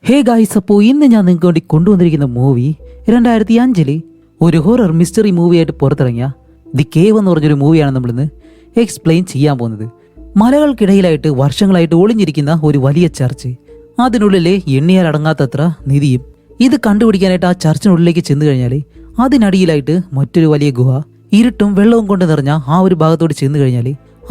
Hey guys, അപ്പോൾ ഇന്ന് ഞാൻ നിങ്ങൾക്ക് വേണ്ടി കൊണ്ടുവന്നിരിക്കുന്ന മൂവി 2005 ഒരു ഹൊറർ മിസ്റ്ററി മൂവിയായിട്ട് പുറത്തിറങ്ങിയ ദി കേവ് എന്ന് പറഞ്ഞൊരു മൂവിയാണ് നമ്മളിന്ന് എക്സ്പ്ലെയിൻ ചെയ്യാൻ പോകുന്നത്. മലകൾക്കിടയിലായിട്ട് വർഷങ്ങളായിട്ട് ഒളിഞ്ഞിരിക്കുന്ന ഒരു വലിയ ചർച്ച്, അതിനുള്ളിലെ എണ്ണിയാൽ അടങ്ങാത്തത്ര നിധിയും. ഇത് കണ്ടുപിടിക്കാനായിട്ട് ആ ചർച്ചിനുള്ളിലേക്ക് ചെന്ന് കഴിഞ്ഞാൽ അതിനടിയിലായിട്ട് മറ്റൊരു വലിയ ഗുഹ, ഇരുട്ടും വെള്ളവും കൊണ്ട് നിറഞ്ഞ ആ ഒരു ഭാഗത്തോട് ചെന്ന് കഴിഞ്ഞാൽ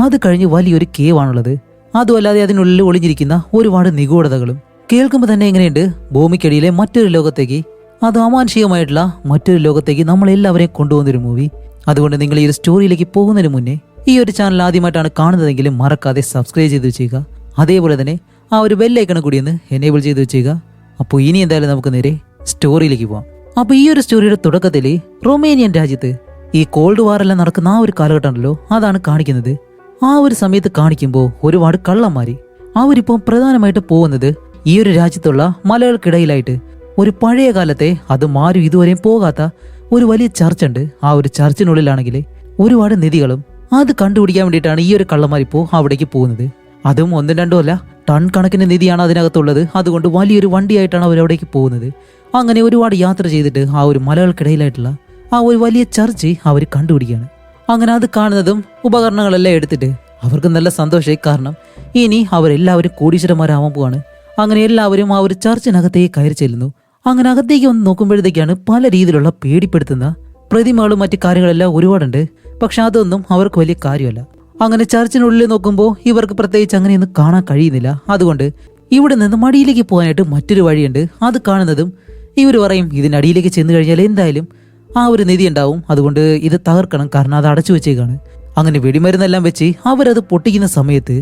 അത് കഴിഞ്ഞ് വലിയൊരു കേവാണുള്ളത്. അതുമല്ലാതെ അതിനുള്ളിൽ ഒളിഞ്ഞിരിക്കുന്ന ഒരുപാട് നിഗൂഢതകളും. കേൾക്കുമ്പോൾ തന്നെ എങ്ങനെയുണ്ട്, ഭൂമിക്കടിയിലെ മറ്റൊരു ലോകത്തേക്ക്, അത് അമാനുഷികമായിട്ടുള്ള മറ്റൊരു ലോകത്തേക്ക് നമ്മളെല്ലാവരെയും കൊണ്ടുപോകുന്നൊരു മൂവി. അതുകൊണ്ട് നിങ്ങൾ ഈ ഒരു സ്റ്റോറിയിലേക്ക് പോകുന്നതിന് മുന്നേ ഈ ഒരു ചാനൽ ആദ്യമായിട്ടാണ് കാണുന്നതെങ്കിലും മറക്കാതെ സബ്സ്ക്രൈബ് ചെയ്ത് വെച്ചേക്കുക. അതേപോലെ തന്നെ ആ ഒരു ബെല്ലൈക്കൺ കൂടി ഒന്ന് എനേബിൾ ചെയ്ത് വെച്ചേക്കുക. അപ്പോൾ ഇനി എന്തായാലും നമുക്ക് നേരെ സ്റ്റോറിയിലേക്ക് പോവാം. അപ്പോൾ ഈ ഒരു സ്റ്റോറിയുടെ തുടക്കത്തിൽ റൊമേനിയൻ രാജ്യത്ത് ഈ കോൾഡ് വാറെല്ലാം നടക്കുന്ന ആ ഒരു കാലഘട്ടമുണ്ടല്ലോ, അതാണ് കാണിക്കുന്നത്. ആ ഒരു സമയത്ത് കാണിക്കുമ്പോൾ ഒരുപാട് കള്ളന്മാര് അവരിപ്പം പ്രധാനമായിട്ട് പോകുന്നത് ഈ ഒരു രാജ്യത്തുള്ള മലകൾക്കിടയിലായിട്ട് ഒരു പഴയ കാലത്തെ, അത് മാരും ഇതുവരെയും പോകാത്ത ഒരു വലിയ ചർച്ചുണ്ട്. ആ ഒരു ചർച്ചിനുള്ളിലാണെങ്കിൽ ഒരുപാട് നിധികളും. അത് കണ്ടുപിടിക്കാൻ വേണ്ടിയിട്ടാണ് ഈ ഒരു കള്ളന്മാരിപ്പോ അവിടേക്ക് പോകുന്നത്. അതും ഒന്നും രണ്ടും അല്ല, ടൺ കണക്കിന് നിധിയാണ് അതിനകത്തുള്ളത്. അതുകൊണ്ട് വലിയൊരു വണ്ടിയായിട്ടാണ് അവരവിടേക്ക് പോകുന്നത്. അങ്ങനെ ഒരുപാട് യാത്ര ചെയ്തിട്ട് ആ ഒരു മലകൾക്കിടയിലായിട്ടുള്ള ആ ഒരു വലിയ ചർച്ച് അവർ കണ്ടുപിടിക്കുകയാണ്. അങ്ങനെ അത് കാണുന്നതും ഉപകരണങ്ങളെല്ലാം എടുത്തിട്ട് അവർക്ക് നല്ല സന്തോഷമായി. കാരണം ഇനി അവരെല്ലാവരും കോടീശ്വരന്മാരാവാൻ പോവാണ്. അങ്ങനെ എല്ലാവരും ആ ഒരു ചർച്ചിനകത്തേക്ക് കയറി ചെല്ലുന്നു. അങ്ങനെ അകത്തേക്ക് വന്ന് നോക്കുമ്പോഴത്തേക്കാണ് പല രീതിയിലുള്ള പേടിപ്പെടുത്തുന്ന പ്രതിമകളും മറ്റു കാര്യങ്ങളെല്ലാം ഒരുപാടുണ്ട്. പക്ഷെ അതൊന്നും അവർക്ക് വലിയ കാര്യമല്ല. അങ്ങനെ ചർച്ചിനുള്ളിൽ നോക്കുമ്പോൾ ഇവർക്ക് പ്രത്യേകിച്ച് അങ്ങനെയൊന്നും കാണാൻ കഴിയുന്നില്ല. അതുകൊണ്ട് ഇവിടെ നിന്ന് മടിയിലേക്ക് പോകാനായിട്ട് മറ്റൊരു വഴിയുണ്ട്. അത് കാണുന്നതും ഇവർ പറയും, ഇതിനടിയിലേക്ക് ചെന്ന് കഴിഞ്ഞാൽ എന്തായാലും ആ ഒരു നിധി ഉണ്ടാവും, അതുകൊണ്ട് ഇത് തകർക്കണം, കാരണം അത് അടച്ചു വെച്ചേക്കാണ്. അങ്ങനെ വെടിമരുന്നെല്ലാം വെച്ച് അവരത് പൊട്ടിക്കുന്ന സമയത്ത്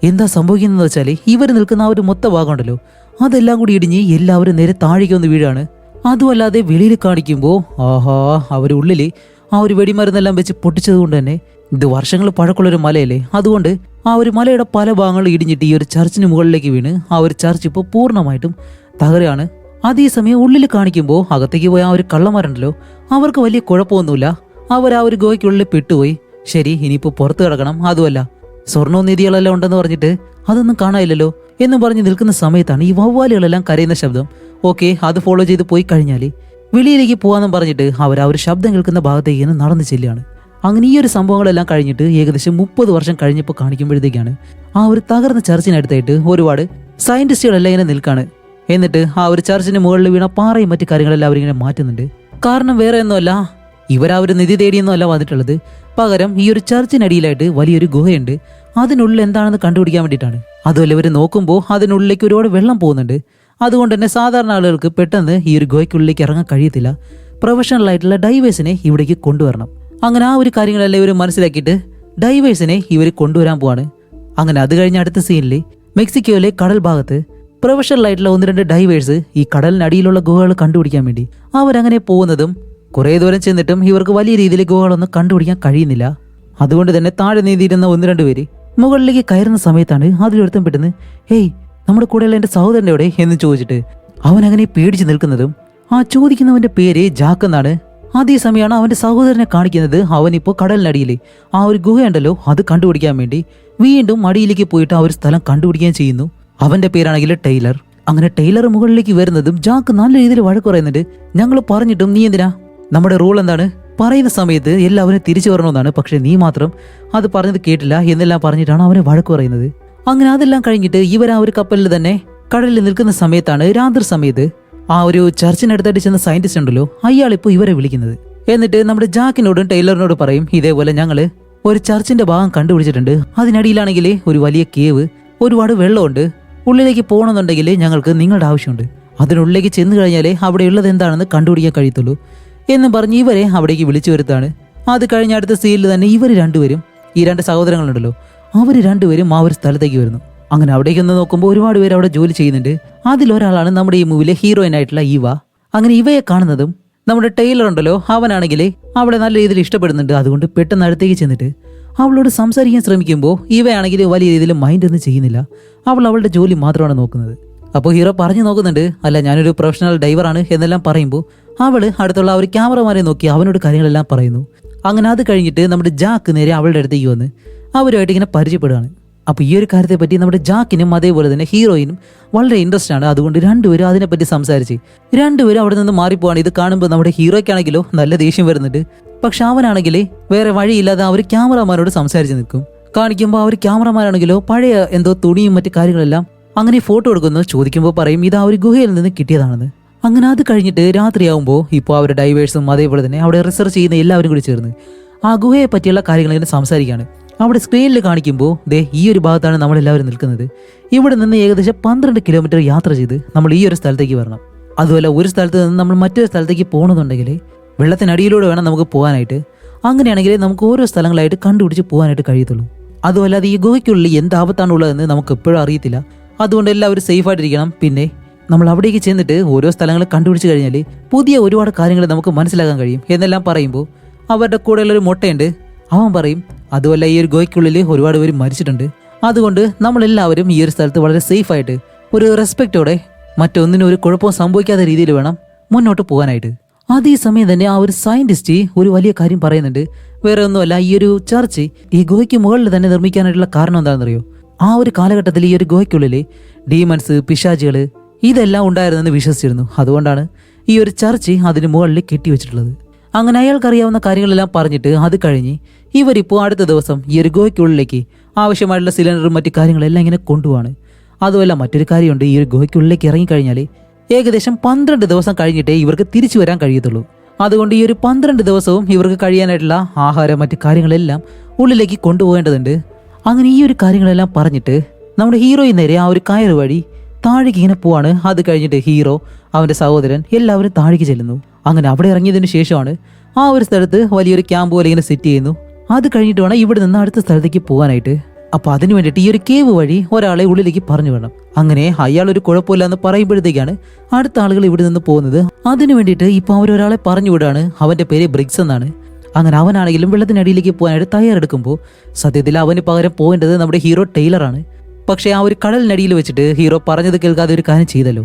എന്താ സംഭവിക്കുന്നതെന്ന് വെച്ചാൽ ഇവർ നിൽക്കുന്ന ആ ഒരു മൊത്ത ഭാഗം ഉണ്ടല്ലോ, അതെല്ലാം കൂടി ഇടിഞ്ഞ് എല്ലാവരും നേരെ താഴേക്ക് വന്ന് വീഴാണ്. അതുമല്ലാതെ വെളിയിൽ കാണിക്കുമ്പോൾ ആഹാ, അവരുള്ളിൽ ആ ഒരു വെടിമരുന്നെല്ലാം വെച്ച് പൊട്ടിച്ചത് കൊണ്ട് തന്നെ ഇത് വർഷങ്ങൾ പഴക്കമുള്ളൊരു മലയല്ലേ, അതുകൊണ്ട് ആ ഒരു മലയുടെ പല ഭാഗങ്ങളും ഇടിഞ്ഞിട്ട് ഈ ഒരു ചർച്ചിന് മുകളിലേക്ക് വീണ് ആ ഒരു ചർച്ച് ഇപ്പോൾ പൂർണ്ണമായിട്ടും തകരുകയാണ്. അതേസമയം ഉള്ളിൽ കാണിക്കുമ്പോൾ അകത്തേക്ക് പോയ ആ ഒരു കള്ളന്മാരുണ്ടല്ലോ, അവർക്ക് വലിയ കുഴപ്പമൊന്നുമില്ല. അവർ ആ ഒരു ഗോയ്ക്കുള്ളിൽ പെട്ടുപോയി. ശരി, ഇനിയിപ്പോൾ പുറത്ത് കിടക്കണം. അതുമല്ല, സ്വർണ്ണവും നിധികളെല്ലാം ഉണ്ടെന്ന് പറഞ്ഞിട്ട് അതൊന്നും കാണാനില്ലല്ലോ എന്ന് പറഞ്ഞ് നിൽക്കുന്ന സമയത്താണ് ഈ വവ്വാലുകളെല്ലാം കരയുന്ന ശബ്ദം. ഓക്കെ, അത് ഫോളോ ചെയ്ത് പോയി കഴിഞ്ഞാൽ വെളിയിലേക്ക് പോകാമെന്നും പറഞ്ഞിട്ട് അവർ ആ ഒരു ശബ്ദം കേൾക്കുന്ന ഭാഗത്തേക്ക് നടന്നു ചെല്ലുകയാണ്. അങ്ങനെ ഈ ഒരു സംഭവങ്ങളെല്ലാം കഴിഞ്ഞിട്ട് ഏകദേശം 30 വർഷം കഴിഞ്ഞപ്പോൾ കാണിക്കുമ്പോഴത്തേക്കാണ് ആ ഒരു തകർന്ന ചർച്ചിനടുത്തായിട്ട് ഒരുപാട് സയന്റിസ്റ്റുകളെല്ലാം ഇങ്ങനെ നിൽക്കാണ്. എന്നിട്ട് ആ ഒരു ചർച്ചിന് മുകളിൽ വീണ പാറയും മറ്റു കാര്യങ്ങളെല്ലാം അവരിങ്ങനെ മാറ്റുന്നുണ്ട്. കാരണം വേറെ ഒന്നുമല്ല, ഇവരാ ഒരു നിധി തേടിയൊന്നും അല്ല വന്നിട്ടുള്ളത്. പകരം ഈ ഒരു ചർച്ചിനടിയിലായിട്ട് വലിയൊരു ഗുഹയുണ്ട്, അതിനുള്ളിൽ എന്താണെന്ന് കണ്ടുപിടിക്കാൻ വേണ്ടിയിട്ടാണ്. അതുമല്ല, ഇവർ നോക്കുമ്പോൾ അതിനുള്ളിലേക്ക് ഒരുപാട് വെള്ളം പോകുന്നുണ്ട്. അതുകൊണ്ട് തന്നെ സാധാരണ ആളുകൾക്ക് പെട്ടെന്ന് ഈ ഒരു ഗുഹയ്ക്കുള്ളിലേക്ക് ഇറങ്ങാൻ കഴിയത്തില്ല. പ്രൊഫഷണൽ ആയിട്ടുള്ള ഡൈവേഴ്സിനെ ഇവിടേക്ക് കൊണ്ടുവരണം. അങ്ങനെ ആ ഒരു കാര്യങ്ങളെല്ലാം ഇവർ മനസ്സിലാക്കിയിട്ട് ഡൈവേഴ്സിനെ ഇവർ കൊണ്ടുവരാൻ പോവാണ്. അങ്ങനെ അത് കഴിഞ്ഞ അടുത്ത സീനിൽ മെക്സിക്കോയിലെ കടൽ ഭാഗത്ത് പ്രൊഫഷണൽ ആയിട്ടുള്ള 1-2 ഡൈവേഴ്സ് ഈ കടലിനടിയിലുള്ള ഗുഹകൾ കണ്ടുപിടിക്കാൻ വേണ്ടി അവരങ്ങനെ പോകുന്നതും കുറേ ദൂരം ചെന്നിട്ടും ഇവർക്ക് വലിയ രീതിയിൽ ഗുഹകളൊന്നും കണ്ടുപിടിക്കാൻ കഴിയുന്നില്ല. അതുകൊണ്ട് തന്നെ താഴെ നീന്തിയിരുന്ന 1-2 പേര് മുകളിലേക്ക് കയറുന്ന സമയത്താണ് അതിലൊരുത്തം പെട്ടെന്ന് ഹേയ്, നമ്മുടെ കൂടെയുള്ള എൻ്റെ സഹോദരൻ്റെ എവിടെ എന്ന് ചോദിച്ചിട്ട് അവൻ അങ്ങനെ പേടിച്ച് നിൽക്കുന്നതും ആ ചോദിക്കുന്നവന്റെ പേര് ജാക്ക് എന്നാണ്. അതേസമയമാണ് അവന്റെ സഹോദരനെ കാണിക്കുന്നത്. അവനിപ്പോൾ കടലിനടിയിൽ ആ ഒരു ഗുഹയുണ്ടല്ലോ, അത് കണ്ടുപിടിക്കാൻ വേണ്ടി വീണ്ടും അടിയിലേക്ക് പോയിട്ട് ആ ഒരു സ്ഥലം കണ്ടുപിടിക്കുകയും ചെയ്യുന്നു. അവന്റെ പേരാണെങ്കിൽ ടൈലർ. അങ്ങനെ ടൈലർ മുകളിലേക്ക് വരുന്നതും ജാക്ക് നല്ല രീതിയിൽ വഴക്ക് പറയുന്നുണ്ട്. ഞങ്ങൾ പറഞ്ഞിട്ടും നീ എന്തിനാ, നമ്മുടെ റൂൾ എന്താണ്, പറയുന്ന സമയത്ത് എല്ലാവരും തിരിച്ചു വരണമെന്നാണ്, പക്ഷെ നീ മാത്രം അത് പറഞ്ഞത് കേട്ടില്ല എന്നെല്ലാം പറഞ്ഞിട്ടാണ് അവനെ വഴക്ക് പറയുന്നത്. അങ്ങനെ അതെല്ലാം കഴിഞ്ഞിട്ട് ഇവർ ആ ഒരു കപ്പലിൽ തന്നെ കടലിൽ നിൽക്കുന്ന സമയത്താണ് രാത്രി സമയത്ത് ആ ഒരു ചർച്ചിനടുത്തായിട്ട് ചെന്ന സയന്റിസ്റ്റ് ഉണ്ടല്ലോ, അയാളിപ്പോൾ ഇവരെ വിളിക്കുന്നത്. എന്നിട്ട് നമ്മുടെ ജാക്കിനോടും ടൈലറിനോട് പറയും, ഇതേപോലെ ഞങ്ങള് ഒരു ചർച്ചിന്റെ ഭാഗം കണ്ടുപിടിച്ചിട്ടുണ്ട്, അതിനടിയിലാണെങ്കിൽ ഒരു വലിയ കേവ്, ഒരുപാട് വെള്ളമുണ്ട്, ഉള്ളിലേക്ക് പോകണമെന്നുണ്ടെങ്കിൽ ഞങ്ങൾക്ക് നിങ്ങളുടെ ആവശ്യമുണ്ട്, അതിനുള്ളിലേക്ക് ചെന്ന് കഴിഞ്ഞാലേ അവിടെയുള്ളത് എന്താണെന്ന് കണ്ടുപിടിക്കാൻ കഴിയത്തുള്ളൂ എന്ന് പറഞ്ഞ് ഇവരെ അവിടേക്ക് വിളിച്ചു വരുത്താണ്. അത് കഴിഞ്ഞ അടുത്ത സീനിൽ തന്നെ ഇവർ രണ്ടുപേരും, ഈ 2 സഹോദരങ്ങളുണ്ടല്ലോ, അവർ രണ്ടുപേരും ആ ഒരു സ്ഥലത്തേക്ക് വരുന്നു. അങ്ങനെ അവിടേക്ക് ഒന്ന് നോക്കുമ്പോൾ ഒരുപാട് പേര് അവിടെ ജോലി ചെയ്യുന്നുണ്ട്. അതിലൊരാളാണ് നമ്മുടെ ഈ മൂവിലെ ഹീറോയിൻ ആയിട്ടുള്ള ഈവ. അങ്ങനെ ഇവയെ കാണുന്നതും നമ്മുടെ ടൈലർ ഉണ്ടല്ലോ, അവനാണെങ്കിൽ അവളെ നല്ല രീതിയിൽ ഇഷ്ടപ്പെടുന്നുണ്ട്. അതുകൊണ്ട് പെട്ടെന്ന് അടുത്തേക്ക് ചെന്നിട്ട് അവളോട് സംസാരിക്കാൻ ശ്രമിക്കുമ്പോൾ ഇവയാണെങ്കിൽ വലിയ രീതിയിൽ മൈൻഡ് ഒന്നും ചെയ്യുന്നില്ല. അവൾ അവളുടെ ജോലി മാത്രമാണ് നോക്കുന്നത്. അപ്പോൾ ഹീറോ പറഞ്ഞു നോക്കുന്നുണ്ട്, അല്ല ഞാനൊരു പ്രൊഫഷണൽ ഡൈവറാണ് എന്നെല്ലാം പറയുമ്പോൾ അവള് അടുത്തുള്ള ഒരു ക്യാമറമാനെ നോക്കി അവനോട് കാര്യങ്ങളെല്ലാം പറയുന്നു. അങ്ങനെ അത് കഴിഞ്ഞിട്ട് നമ്മുടെ ജാക്ക് നേരെ അവളുടെ അടുത്തേക്ക് വന്ന് അവരുമായിട്ട് ഇങ്ങനെ പരിചയപ്പെടുകയാണ്. അപ്പോൾ ഈ ഒരു കാര്യത്തെ പറ്റി നമ്മുടെ ജാക്കിനും അതേപോലെ തന്നെ ഹീറോയിനും വളരെ ഇൻട്രസ്റ്റ് ആണ്. അതുകൊണ്ട് രണ്ടുപേരും അതിനെപ്പറ്റി സംസാരിച്ച് രണ്ടുപേരും അവിടെ നിന്ന് മാറിപ്പോവാണ്. ഇത് കാണുമ്പോൾ നമ്മുടെ ഹീറോയ്ക്കാണെങ്കിലോ നല്ല ദേഷ്യം വരുന്നുണ്ട്. പക്ഷെ അവനാണെങ്കിൽ വേറെ വഴിയില്ലാതെ അവർ ക്യാമറമാനോട് സംസാരിച്ച് നിൽക്കും. കാണിക്കുമ്പോൾ അവർ ക്യാമറമാനാണെങ്കിലോ പഴയ എന്തോ തുണിയും മറ്റു കാര്യങ്ങളെല്ലാം അങ്ങനെ ഫോട്ടോ എടുക്കുന്നു. ചോദിക്കുമ്പോൾ പറയും ഇത് ആ ഒരു ഗുഹയിൽ നിന്ന് കിട്ടിയതാണെന്ന്. അങ്ങനെ അത് കഴിഞ്ഞിട്ട് രാത്രിയാവുമ്പോൾ ഇപ്പോൾ അവരുടെ ഡൈവേഴ്സും അതേപോലെ തന്നെ അവിടെ റിസർച്ച് ചെയ്യുന്ന എല്ലാവരും കൂടി ചേർന്ന് ആ ഗുഹയെ പറ്റിയുള്ള കാര്യങ്ങൾ ഇങ്ങനെ സംസാരിക്കുകയാണ്. അവിടെ സ്ക്രീനിൽ കാണിക്കുമ്പോൾ ഈ ഒരു ഭാഗത്താണ് നമ്മളെല്ലാവരും നിൽക്കുന്നത്. ഇവിടെ നിന്ന് ഏകദേശം 12 കിലോമീറ്റർ യാത്ര ചെയ്ത് നമ്മൾ ഈ ഒരു സ്ഥലത്തേക്ക് വരണം. അതുപോലെ ഒരു സ്ഥലത്ത് നിന്ന് നമ്മൾ മറ്റൊരു സ്ഥലത്തേക്ക് പോകണമെന്നുണ്ടെങ്കിൽ വെള്ളത്തിനടിയിലൂടെ വേണം നമുക്ക് പോകാനായിട്ട്. അങ്ങനെയാണെങ്കിൽ നമുക്ക് ഓരോ സ്ഥലങ്ങളായിട്ട് കണ്ടുപിടിച്ച് പോകാനായിട്ട് കഴിയത്തുള്ളൂ. അതുപോലെ അത് ഈ ഗുഹയ്ക്കുള്ളിൽ എന്ത് ആപത്താണുള്ളതെന്ന് നമുക്ക് എപ്പോഴും അറിയത്തില്ല. അതുകൊണ്ട് എല്ലാവരും സേഫായിട്ടിരിക്കണം. പിന്നെ നമ്മൾ അവിടേക്ക് ചെന്നിട്ട് ഓരോ സ്ഥലങ്ങൾ കണ്ടുപിടിച്ച് കഴിഞ്ഞാൽ പുതിയ ഒരുപാട് കാര്യങ്ങൾ നമുക്ക് മനസ്സിലാക്കാൻ കഴിയും എന്നെല്ലാം പറയുമ്പോൾ അവരുടെ കൂടെയുള്ളൊരു മുട്ടയുണ്ട്. അവൻ പറയും അതുമല്ല ഈ ഒരു ഗുഹയ്ക്കുള്ളിൽ ഒരുപാട് പേര് മരിച്ചിട്ടുണ്ട്. അതുകൊണ്ട് നമ്മളെല്ലാവരും ഈ ഒരു സ്ഥലത്ത് വളരെ സേഫായിട്ട് ഒരു റെസ്പെക്റ്റോടെ മറ്റൊന്നിനും ഒരു കുഴപ്പവും സംഭവിക്കാത്ത രീതിയിൽ വേണം മുന്നോട്ട് പോകാനായിട്ട്. അതേ സമയം തന്നെ ആ ഒരു സയന്റിസ്റ്റ് ഒരു വലിയ കാര്യം പറയുന്നുണ്ട്. വേറെ ഒന്നുമല്ല, ഈ ഒരു ചർച്ച് ഈ ഗുഹയ്ക്ക് മുകളിൽ തന്നെ നിർമ്മിക്കാനായിട്ടുള്ള കാരണം എന്താണെന്നറിയോ? ആ ഒരു കാലഘട്ടത്തിൽ ഈ ഒരു ഗുഹയ്ക്കുള്ളിൽ ഡീമൺസ്, പിശാചുകള് ഇതെല്ലാം ഉണ്ടായിരുന്നെന്ന് വിശ്വസിച്ചിരുന്നു. അതുകൊണ്ടാണ് ഈ ഒരു ചർച്ച് അതിന് മുകളിൽ കെട്ടിവെച്ചിട്ടുള്ളത്. അങ്ങനെ അയാൾക്കറിയാവുന്ന കാര്യങ്ങളെല്ലാം പറഞ്ഞിട്ട് അത് കഴിഞ്ഞ് ഇവരിപ്പോൾ അടുത്ത ദിവസം ഈ ഒരു ഗുഹയ്ക്കുള്ളിലേക്ക് ആവശ്യമായിട്ടുള്ള സിലിണ്ടറും മറ്റു കാര്യങ്ങളെല്ലാം ഇങ്ങനെ കൊണ്ടുപോവാണ്. അതുമല്ല മറ്റൊരു കാര്യമുണ്ട്, ഈ ഒരു ഗുഹയ്ക്കുള്ളിലേക്ക് ഇറങ്ങിക്കഴിഞ്ഞാൽ ഏകദേശം 12 ദിവസം കഴിഞ്ഞിട്ടേ ഇവർക്ക് തിരിച്ചു വരാൻ കഴിയത്തുള്ളൂ. അതുകൊണ്ട് ഈ ഒരു 12 ദിവസവും ഇവർക്ക് കഴിയാനായിട്ടുള്ള ആഹാരം മറ്റു കാര്യങ്ങളെല്ലാം ഉള്ളിലേക്ക് കൊണ്ടുപോകേണ്ടതുണ്ട്. അങ്ങനെ ഈ ഒരു കാര്യങ്ങളെല്ലാം പറഞ്ഞിട്ട് നമ്മുടെ ഹീറോയിൽ നേരെ ആ ഒരു കയറ് വഴി താഴേക്ക് ഇങ്ങനെ പോവാണ്. അത് കഴിഞ്ഞിട്ട് ഹീറോ, അവന്റെ സഹോദരൻ എല്ലാവരും താഴേക്ക് ചെല്ലുന്നു. അങ്ങനെ അവിടെ ഇറങ്ങിയതിനു ശേഷമാണ് ആ ഒരു സ്ഥലത്ത് വലിയൊരു ക്യാമ്പ് പോലെ ഇങ്ങനെ സെറ്റ് ചെയ്യുന്നു. അത് കഴിഞ്ഞിട്ട് വേണം ഇവിടെ നിന്ന് അടുത്ത സ്ഥലത്തേക്ക് പോകാനായിട്ട്. അപ്പൊ അതിനു വേണ്ടിയിട്ട് ഈ ഒരു കേവ് വഴി ഒരാളെ ഉള്ളിലേക്ക് പറഞ്ഞു വേണം. അങ്ങനെ അയാൾ ഒരു കുഴപ്പമില്ല എന്ന് പറയുമ്പോഴത്തേക്കാണ് അടുത്ത ആളുകൾ ഇവിടെ നിന്ന് പോകുന്നത്. അതിനു വേണ്ടിയിട്ട് ഇപ്പൊ അവരൊരാളെ പറഞ്ഞു വിടാണ്. അവന്റെ പേര് ബ്രിക്സ് എന്നാണ്. അങ്ങനെ അവനാണെങ്കിലും വെള്ളത്തിനടിയിലേക്ക് പോകാനായിട്ട് തയ്യാറെടുക്കുമ്പോൾ സത്യത്തിൽ അവന് പകരം പോകേണ്ടത് നമ്മുടെ ഹീറോ ടൈലറാണ്. പക്ഷേ ആ ഒരു കടലിനടിയിൽ വെച്ചിട്ട് ഹീറോ പറഞ്ഞത് കേൾക്കാതെ ഒരു കാര്യം ചെയ്തല്ലോ.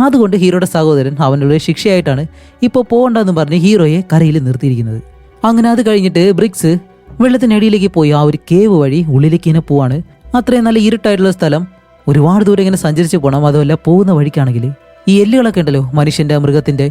അതുകൊണ്ട് ഹീറോയുടെ സഹോദരൻ അവനുള്ള ശിക്ഷയായിട്ടാണ് ഇപ്പോൾ പോകണ്ടെന്ന് പറഞ്ഞ് ഹീറോയെ കരയിൽ നിർത്തിയിരിക്കുന്നത്. അങ്ങനെ അത് കഴിഞ്ഞിട്ട് ബ്രിക്സ് വെള്ളത്തിനടിയിലേക്ക് പോയി ആ ഒരു കേവ് വഴി ഉള്ളിലേക്ക് ഇങ്ങനെ പോവാണ്. അത്രയും നല്ല ഇരുട്ടായിട്ടുള്ള സ്ഥലം, ഒരുപാട് ദൂരം ഇങ്ങനെ സഞ്ചരിച്ച് പോകണം. അതുമല്ല പോകുന്ന വഴിക്കാണെങ്കിൽ ഈ എല്ലുകളൊക്കെ ഉണ്ടല്ലോ മനുഷ്യന്റെ, മൃഗത്തിന്റെ,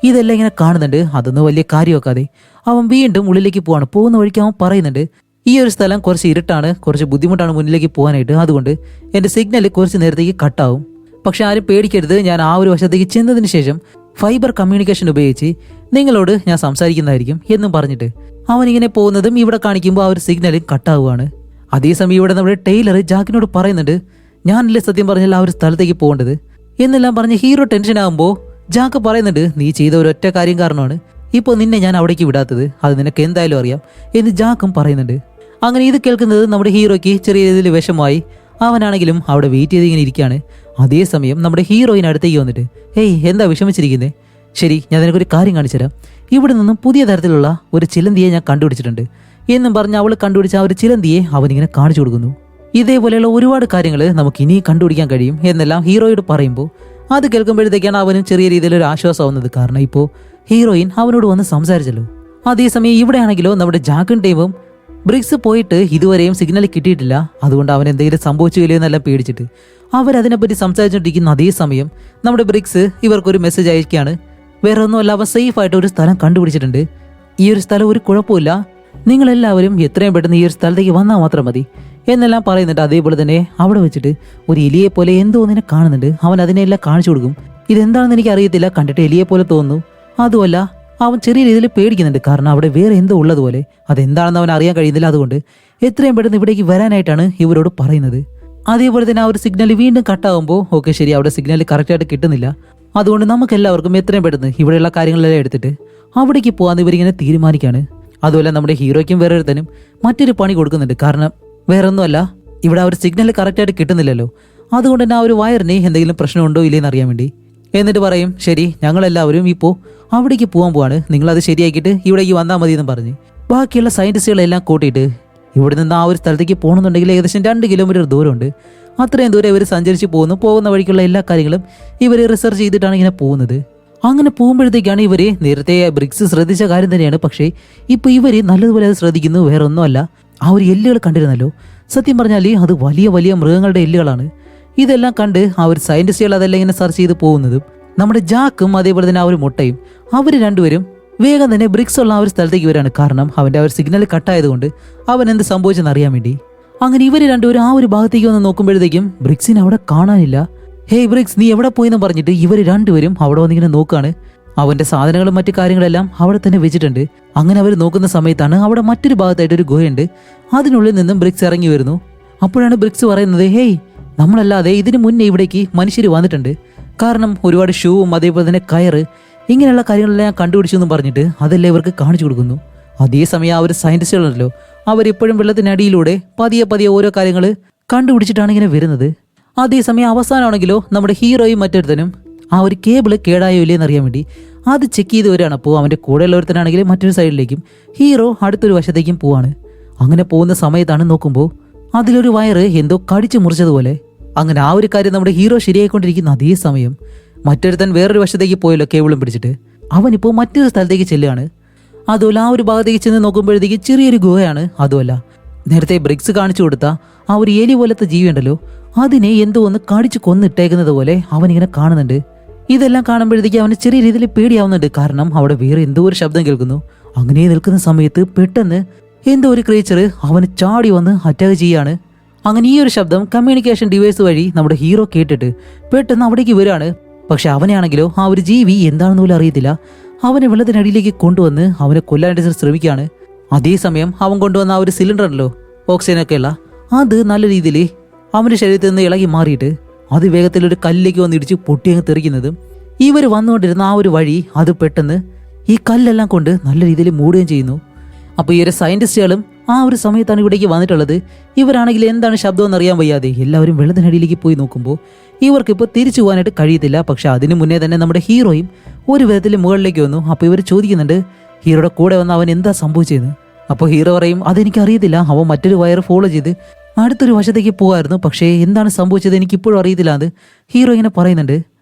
ഇതെല്ലാം ഇങ്ങനെ കാണുന്നുണ്ട്. അതൊന്നും വലിയ കാര്യമാക്കാതെ അവൻ വീണ്ടും ഉള്ളിലേക്ക് പോവാണ്. പോകുന്ന വഴിക്ക് അവൻ പറയുന്നുണ്ട്, ഈ ഒരു സ്ഥലം കുറച്ച് ഇരുട്ടാണ്, കുറച്ച് ബുദ്ധിമുട്ടാണ് മുന്നിലേക്ക് പോകാനായിട്ട്. അതുകൊണ്ട് എൻ്റെ സിഗ്നൽ കുറച്ച് നേരത്തേക്ക് കട്ടാവും. പക്ഷെ ആരും പേടിക്കരുത്, ഞാൻ ആ ഒരു വശത്തേക്ക് ചെന്നതിന് ശേഷം ഫൈബർ കമ്മ്യൂണിക്കേഷൻ ഉപയോഗിച്ച് നിങ്ങളോട് ഞാൻ സംസാരിക്കുന്നതായിരിക്കും എന്നും പറഞ്ഞിട്ട് അവനിങ്ങനെ പോകുന്നതും ഇവിടെ കാണിക്കുമ്പോൾ ആ ഒരു സിഗ്നൽ കട്ടാവുകയാണ്. അതേസമയം ഇവിടെ നമ്മുടെ ടൈലർ ജാക്കിനോട് പറയുന്നുണ്ട്, ഞാനല്ലേ സത്യം പറഞ്ഞാൽ ആ ഒരു സ്ഥലത്തേക്ക് പോകേണ്ടത് എന്നെല്ലാം പറഞ്ഞ് ഹീറോ ടെൻഷൻ ആകുമ്പോൾ ജാക്ക് പറയുന്നുണ്ട്, നീ ചെയ്ത ഒരൊറ്റ കാര്യം കാരണമാണ് ഇപ്പോൾ നിന്നെ ഞാൻ അവിടേക്ക് വിടാത്തത്, അത് നിനക്ക് എന്തായാലും അറിയാം എന്ന് ജാക്കും പറയുന്നുണ്ട്. അങ്ങനെ ഇത് കേൾക്കുന്നത് നമ്മുടെ ഹീറോയ്ക്ക് ചെറിയ രീതിയിൽ വിഷമമായി. അവനാണെങ്കിലും അവിടെ വെയിറ്റ് ചെയ്ത് ഇങ്ങനെ ഇരിക്കുകയാണ്. അതേസമയം നമ്മുടെ ഹീറോയിന് അടുത്തേക്ക് വന്നിട്ട്, എന്താ വിഷമിച്ചിരിക്കുന്നേ? ശരി, ഞാൻ നിനക്കൊരു കാര്യം കാണിച്ചു തരാം. ഇവിടെ നിന്നും പുതിയ തരത്തിലുള്ള ഒരു ചിലന്തിയെ ഞാൻ കണ്ടുപിടിച്ചിട്ടുണ്ട് എന്നും പറഞ്ഞ് അവൾ കണ്ടുപിടിച്ച ആ ഒരു ചിലന്തിയെ അവനിങ്ങനെ കാണിച്ചു കൊടുക്കുന്നു. ഇതേപോലെയുള്ള ഒരുപാട് കാര്യങ്ങൾ നമുക്ക് ഇനി കണ്ടുപിടിക്കാൻ കഴിയും എന്നെല്ലാം ഹീറോയോട് പറയുമ്പോൾ അത് കേൾക്കുമ്പോഴത്തേക്കാണ് അവനും ചെറിയ രീതിയിലൊരു ആശ്വാസമാവുന്നത്. കാരണം ഇപ്പോൾ ഹീറോയിൻ അവനോട് വന്ന് സംസാരിച്ചല്ലോ. അതേസമയം ഇവിടെയാണെങ്കിലോ നമ്മുടെ ജാക്കും ടീമും ബ്രിക്സ് പോയിട്ട് ഇതുവരെയും സിഗ്നൽ കിട്ടിയിട്ടില്ല. അതുകൊണ്ട് അവൻ എന്തെങ്കിലും സംഭവിച്ചില്ലയോ എന്നെല്ലാം പേടിച്ചിട്ട് അവരതിനെപ്പറ്റി സംസാരിച്ചുകൊണ്ടിരിക്കുന്ന അതേസമയം നമ്മുടെ ബ്രിക്സ് ഇവർക്കൊരു മെസ്സേജ് അയക്കുകയാണ്. വേറെ ഒന്നുമല്ല, അവൻ സേഫായിട്ട് ഒരു സ്ഥലം കണ്ടുപിടിച്ചിട്ടുണ്ട്. ഈ ഒരു സ്ഥലം ഒരു കുഴപ്പമില്ല, നിങ്ങളെല്ലാവരും എത്രയും പെട്ടെന്ന് ഈ ഒരു സ്ഥലത്തേക്ക് വന്നാൽ മാത്രം മതി എന്നെല്ലാം പറയുന്നുണ്ട്. അതേപോലെ തന്നെ അവിടെ വെച്ചിട്ട് ഒരു എലിയെ പോലെ എന്തോ ഒന്നിനെ കാണുന്നുണ്ട്. അവൻ അതിനെല്ലാം കാണിച്ചു കൊടുക്കും. ഇതെന്താണെന്ന് എനിക്ക് അറിയത്തില്ല, കണ്ടിട്ട് എലിയെ പോലെ തോന്നുന്നു. അതുമല്ല അവൻ ചെറിയ രീതിയിൽ പേടിക്കുന്നുണ്ട്, കാരണം അവിടെ വേറെ എന്തോ ഉള്ളതുപോലെ. അതെന്താണെന്ന് അവൻ അറിയാൻ കഴിയുന്നില്ല. അതുകൊണ്ട് എത്രയും പെട്ടെന്ന് ഇവിടേക്ക് വരാനായിട്ടാണ് ഇവരോട് പറയുന്നത്. അതേപോലെ തന്നെ ആ ഒരു സിഗ്നൽ വീണ്ടും കട്ടാകുമ്പോൾ ഓക്കെ ശരി, അവിടെ സിഗ്നൽ കറക്റ്റായിട്ട് കിട്ടുന്നില്ല. അതുകൊണ്ട് നമുക്ക് എല്ലാവർക്കും എത്രയും പെട്ടെന്ന് ഇവിടെയുള്ള കാര്യങ്ങളെല്ലാം എടുത്തിട്ട് അവിടേക്ക് പോകാമെന്ന് ഇവരിങ്ങനെ തീരുമാനിക്കുകയാണ്. അതുപോലെ നമ്മുടെ ഹീറോയ്ക്കും വേറെ ഒരുത്തനും മറ്റൊരു പണി കൊടുക്കുന്നുണ്ട്. കാരണം വേറെ ഒന്നുമല്ല, ഇവിടെ ആ ഒരു സിഗ്നൽ കറക്റ്റായിട്ട് കിട്ടുന്നില്ലല്ലോ. അതുകൊണ്ട് തന്നെ ആ ഒരു വയറിന് എന്തെങ്കിലും പ്രശ്നമുണ്ടോ ഇല്ലേന്ന് അറിയാൻ വേണ്ടി. എന്നിട്ട് പറയും, ശരി ഞങ്ങളെല്ലാവരും ഇപ്പോൾ അവിടേക്ക് പോകാൻ പോവാണ്, നിങ്ങളത് ശരിയാക്കിയിട്ട് ഇവിടേക്ക് വന്നാൽ മതി എന്നും പറഞ്ഞ് ബാക്കിയുള്ള സയൻറ്റിസ്റ്റുകളെല്ലാം കൂട്ടിയിട്ട് ഇവിടെ നിന്ന് ആ ഒരു സ്ഥലത്തേക്ക് പോകണമെന്നുണ്ടെങ്കിൽ ഏകദേശം 2 കിലോമീറ്റർ ദൂരമുണ്ട്. അത്രയും ദൂരം ഇവർ സഞ്ചരിച്ച് പോകുന്ന വഴിക്കുള്ള എല്ലാ കാര്യങ്ങളും ഇവർ റിസർച്ച് ചെയ്തിട്ടാണ് ഇങ്ങനെ പോകുന്നത്. അങ്ങനെ പോകുമ്പോഴത്തേക്കാണ് ഇവർ നേരത്തെ ബ്രിക്സ് ശ്രദ്ധിച്ച കാര്യം തന്നെയാണ്. പക്ഷേ ഇപ്പോൾ ഇവർ നല്ലതുപോലെ അത് ശ്രദ്ധിക്കുന്നു. വേറെ ഒന്നുമല്ല, ആ ഒരു എല്ലുകൾ കണ്ടിരുന്നല്ലോ. സത്യം പറഞ്ഞാൽ അത് വലിയ വലിയ മൃഗങ്ങളുടെ എല്ലുകളാണ്. ഇതെല്ലാം കണ്ട് ആ ഒരു സയന്റിസ്റ്റുകൾ അതെല്ലാം ഇങ്ങനെ സെർച്ച് ചെയ്ത് പോകുന്നതും നമ്മുടെ ജാക്കും അതേപോലെ തന്നെ ആ ഒരു മുട്ടയും അവർ രണ്ടുപേരും വേഗം തന്നെ ബ്രിക്സ് ഉള്ള ആ ഒരു സ്ഥലത്തേക്ക് വരാണ്. കാരണം അവന്റെ ആ ഒരു സിഗ്നൽ കട്ടായതുകൊണ്ട് അവൻ എന്ത് സംഭവിച്ചെന്ന് അറിയാൻ വേണ്ടി. അങ്ങനെ ഇവർ രണ്ടുപേരും ആ ഒരു ഭാഗത്തേക്ക് വന്ന് നോക്കുമ്പോഴത്തേക്കും ബ്രിക്സിനെ അവിടെ കാണാനില്ല. ഹേയ് ബ്രിക്സ്, നീ എവിടെ പോയെന്ന് പറഞ്ഞിട്ട് ഇവർ രണ്ടുപേരും അവിടെ വന്നിങ്ങനെ നോക്കുകയാണ്. അവന്റെ സാധനങ്ങളും മറ്റു കാര്യങ്ങളെല്ലാം അവിടെ തന്നെ വെച്ചിട്ടുണ്ട്. അങ്ങനെ അവർ നോക്കുന്ന സമയത്താണ് അവിടെ മറ്റൊരു ഭാഗത്തായിട്ട് ഒരു ഗുഹയുണ്ട്. അതിനുള്ളിൽ നിന്നും ബ്രിക്സ് ഇറങ്ങി വരുന്നു. അപ്പോഴാണ് ബ്രിക്സ് പറയുന്നത്, ഹേയ്, നമ്മളല്ലാതെ ഇതിനു മുന്നേ ഇവിടേക്ക് മനുഷ്യർ വന്നിട്ടുണ്ട്. കാരണം ഒരുപാട് ഷൂവും അതേപോലെ തന്നെ കയറ് ഇങ്ങനെയുള്ള കാര്യങ്ങളെല്ലാം ഞാൻ കണ്ടുപിടിച്ചു എന്ന് പറഞ്ഞിട്ട് അതെല്ലാം ഇവർക്ക് കാണിച്ചു കൊടുക്കുന്നു. അതേസമയം ആ ഒരു സയന്റിസ്റ്റുകളുണ്ടല്ലോ, അവരെപ്പോഴും വെള്ളത്തിനടിയിലൂടെ പതിയെ പതിയെ ഓരോ കാര്യങ്ങൾ കണ്ടുപിടിച്ചിട്ടാണ് ഇങ്ങനെ വരുന്നത്. അതേസമയം അവസാനമാണെങ്കിലോ നമ്മുടെ ഹീറോയും മറ്റൊരുത്തനും ആ ഒരു കേബിള് കേടായോ ഇല്ലേന്ന് അറിയാൻ വേണ്ടി അത് ചെക്ക് ചെയ്ത് വരികയാണ്. അപ്പോൾ അവൻ്റെ കൂടെയുള്ള ഒരുത്തനാണെങ്കിൽ മറ്റൊരു സൈഡിലേക്കും ഹീറോ അടുത്തൊരു വശത്തേക്കും പോവാണ്. അങ്ങനെ പോകുന്ന സമയത്താണ് നോക്കുമ്പോൾ അതിലൊരു വയറ് എന്തോ കടിച്ചു മുറിച്ചതുപോലെ. അങ്ങനെ ആ ഒരു കാര്യം നമ്മുടെ ഹീറോ ശരിയായിക്കൊണ്ടിരിക്കുന്ന അതേ സമയം മറ്റൊരുത്തൻ വേറൊരു വശത്തേക്ക് പോയല്ലോ കേബിളും പിടിച്ചിട്ട്. അവനിപ്പോൾ മറ്റൊരു സ്ഥലത്തേക്ക് ചെല്ലുകയാണ്. അതുമല്ല ആ ഒരു ഭാഗത്തേക്ക് ചെന്ന് നോക്കുമ്പോഴത്തേക്ക് ചെറിയൊരു ഗുഹയാണ്. അതുമല്ല നേരത്തെ ബ്രിക്സ് കാണിച്ചു കൊടുത്ത ആ ഒരു എലി പോലത്തെ ജീവി ഉണ്ടല്ലോ, അതിനെ എന്തോ ഒന്ന് കടിച്ചു കൊന്നിട്ടേക്കുന്നത് പോലെ അവനിങ്ങനെ കാണുന്നുണ്ട്. ഇതെല്ലാം കാണുമ്പോഴത്തേക്ക് അവന് ചെറിയ രീതിയിൽ പേടിയാവുന്നുണ്ട്. കാരണം അവിടെ വേറെ എന്തോ ഒരു ശബ്ദം കേൾക്കുന്നു. അങ്ങനെ നിൽക്കുന്ന സമയത്ത് പെട്ടെന്ന് എന്തോ ഒരു ക്രീച്ചർ അവന് ചാടി വന്ന് അറ്റാക്ക് ചെയ്യാണ്. അങ്ങനെ ഈ ഒരു ശബ്ദം കമ്മ്യൂണിക്കേഷൻ ഡിവൈസ് വഴി നമ്മുടെ ഹീറോ കേട്ടിട്ട് പെട്ടെന്ന് അവിടേക്ക് വരികയാണ്. പക്ഷെ അവനെയാണെങ്കിലോ ആ ഒരു ജീവി എന്താണെന്ന് പോലും അറിയത്തില്ല. അവനെ വെള്ളത്തിനടിയിലേക്ക് കൊണ്ടുവന്ന് അവനെ കൊല്ലാനായിട്ട് ശ്രമിക്കുകയാണ്. അതേസമയം അവൻ കൊണ്ടുവന്ന ആ ഒരു സിലിണ്ടർ ഉണ്ടല്ലോ, ഓക്സിജനൊക്കെ ഉള്ള, അത് നല്ല രീതിയിൽ അവന്റെ ശരീരത്തിൽ നിന്ന് ഇളകി മാറിയിട്ട് അത് വേഗത്തിൽ ഒരു കല്ലിലേക്ക് വന്ന് ഇടിച്ച് പൊട്ടിയങ്ങ് തെറിക്കുന്നതും ഇവർ വന്നുകൊണ്ടിരുന്ന ആ ഒരു വഴി അത് പെട്ടെന്ന് ഈ കല്ലെല്ലാം കൊണ്ട് നല്ല രീതിയിൽ മൂടുകയും ചെയ്യുന്നു. അപ്പോൾ ഈ ഒരു സയന്റിസ്റ്റുകളും ആ ഒരു സമയത്താണ് ഇവിടേക്ക് വന്നിട്ടുള്ളത്. ഇവരാണെങ്കിൽ എന്താണ് ശബ്ദം എന്നറിയാൻ വയ്യാതെ എല്ലാവരും വെള്ളത്തിനടിയിലേക്ക് പോയി നോക്കുമ്പോൾ ഇവർക്കിപ്പോൾ തിരിച്ചു പോകാനായിട്ട് കഴിയത്തില്ല. പക്ഷെ അതിനു മുന്നേ തന്നെ നമ്മുടെ ഹീറോയും ഒരു വിധത്തിൽ മുകളിലേക്ക് വന്നു. അപ്പോൾ ഇവർ ചോദിക്കുന്നുണ്ട് ഹീറോയുടെ കൂടെ വന്ന് അവൻ എന്താ സംഭവിച്ചതെന്ന്. അപ്പോൾ ഹീറോ പറയും അതെനിക്കറിയത്തില്ല, അവൻ മറ്റൊരു വയർ ഫോളോ ചെയ്ത് അടുത്തൊരു വശത്തേക്ക് പോകായിരുന്നു. പക്ഷേ എന്താണ് സംഭവിച്ചത് എനിക്കിപ്പോഴും അറിയത്തില്ല എന്ന് ഹീറോ ഇങ്ങനെ പറയുന്നുണ്ട്.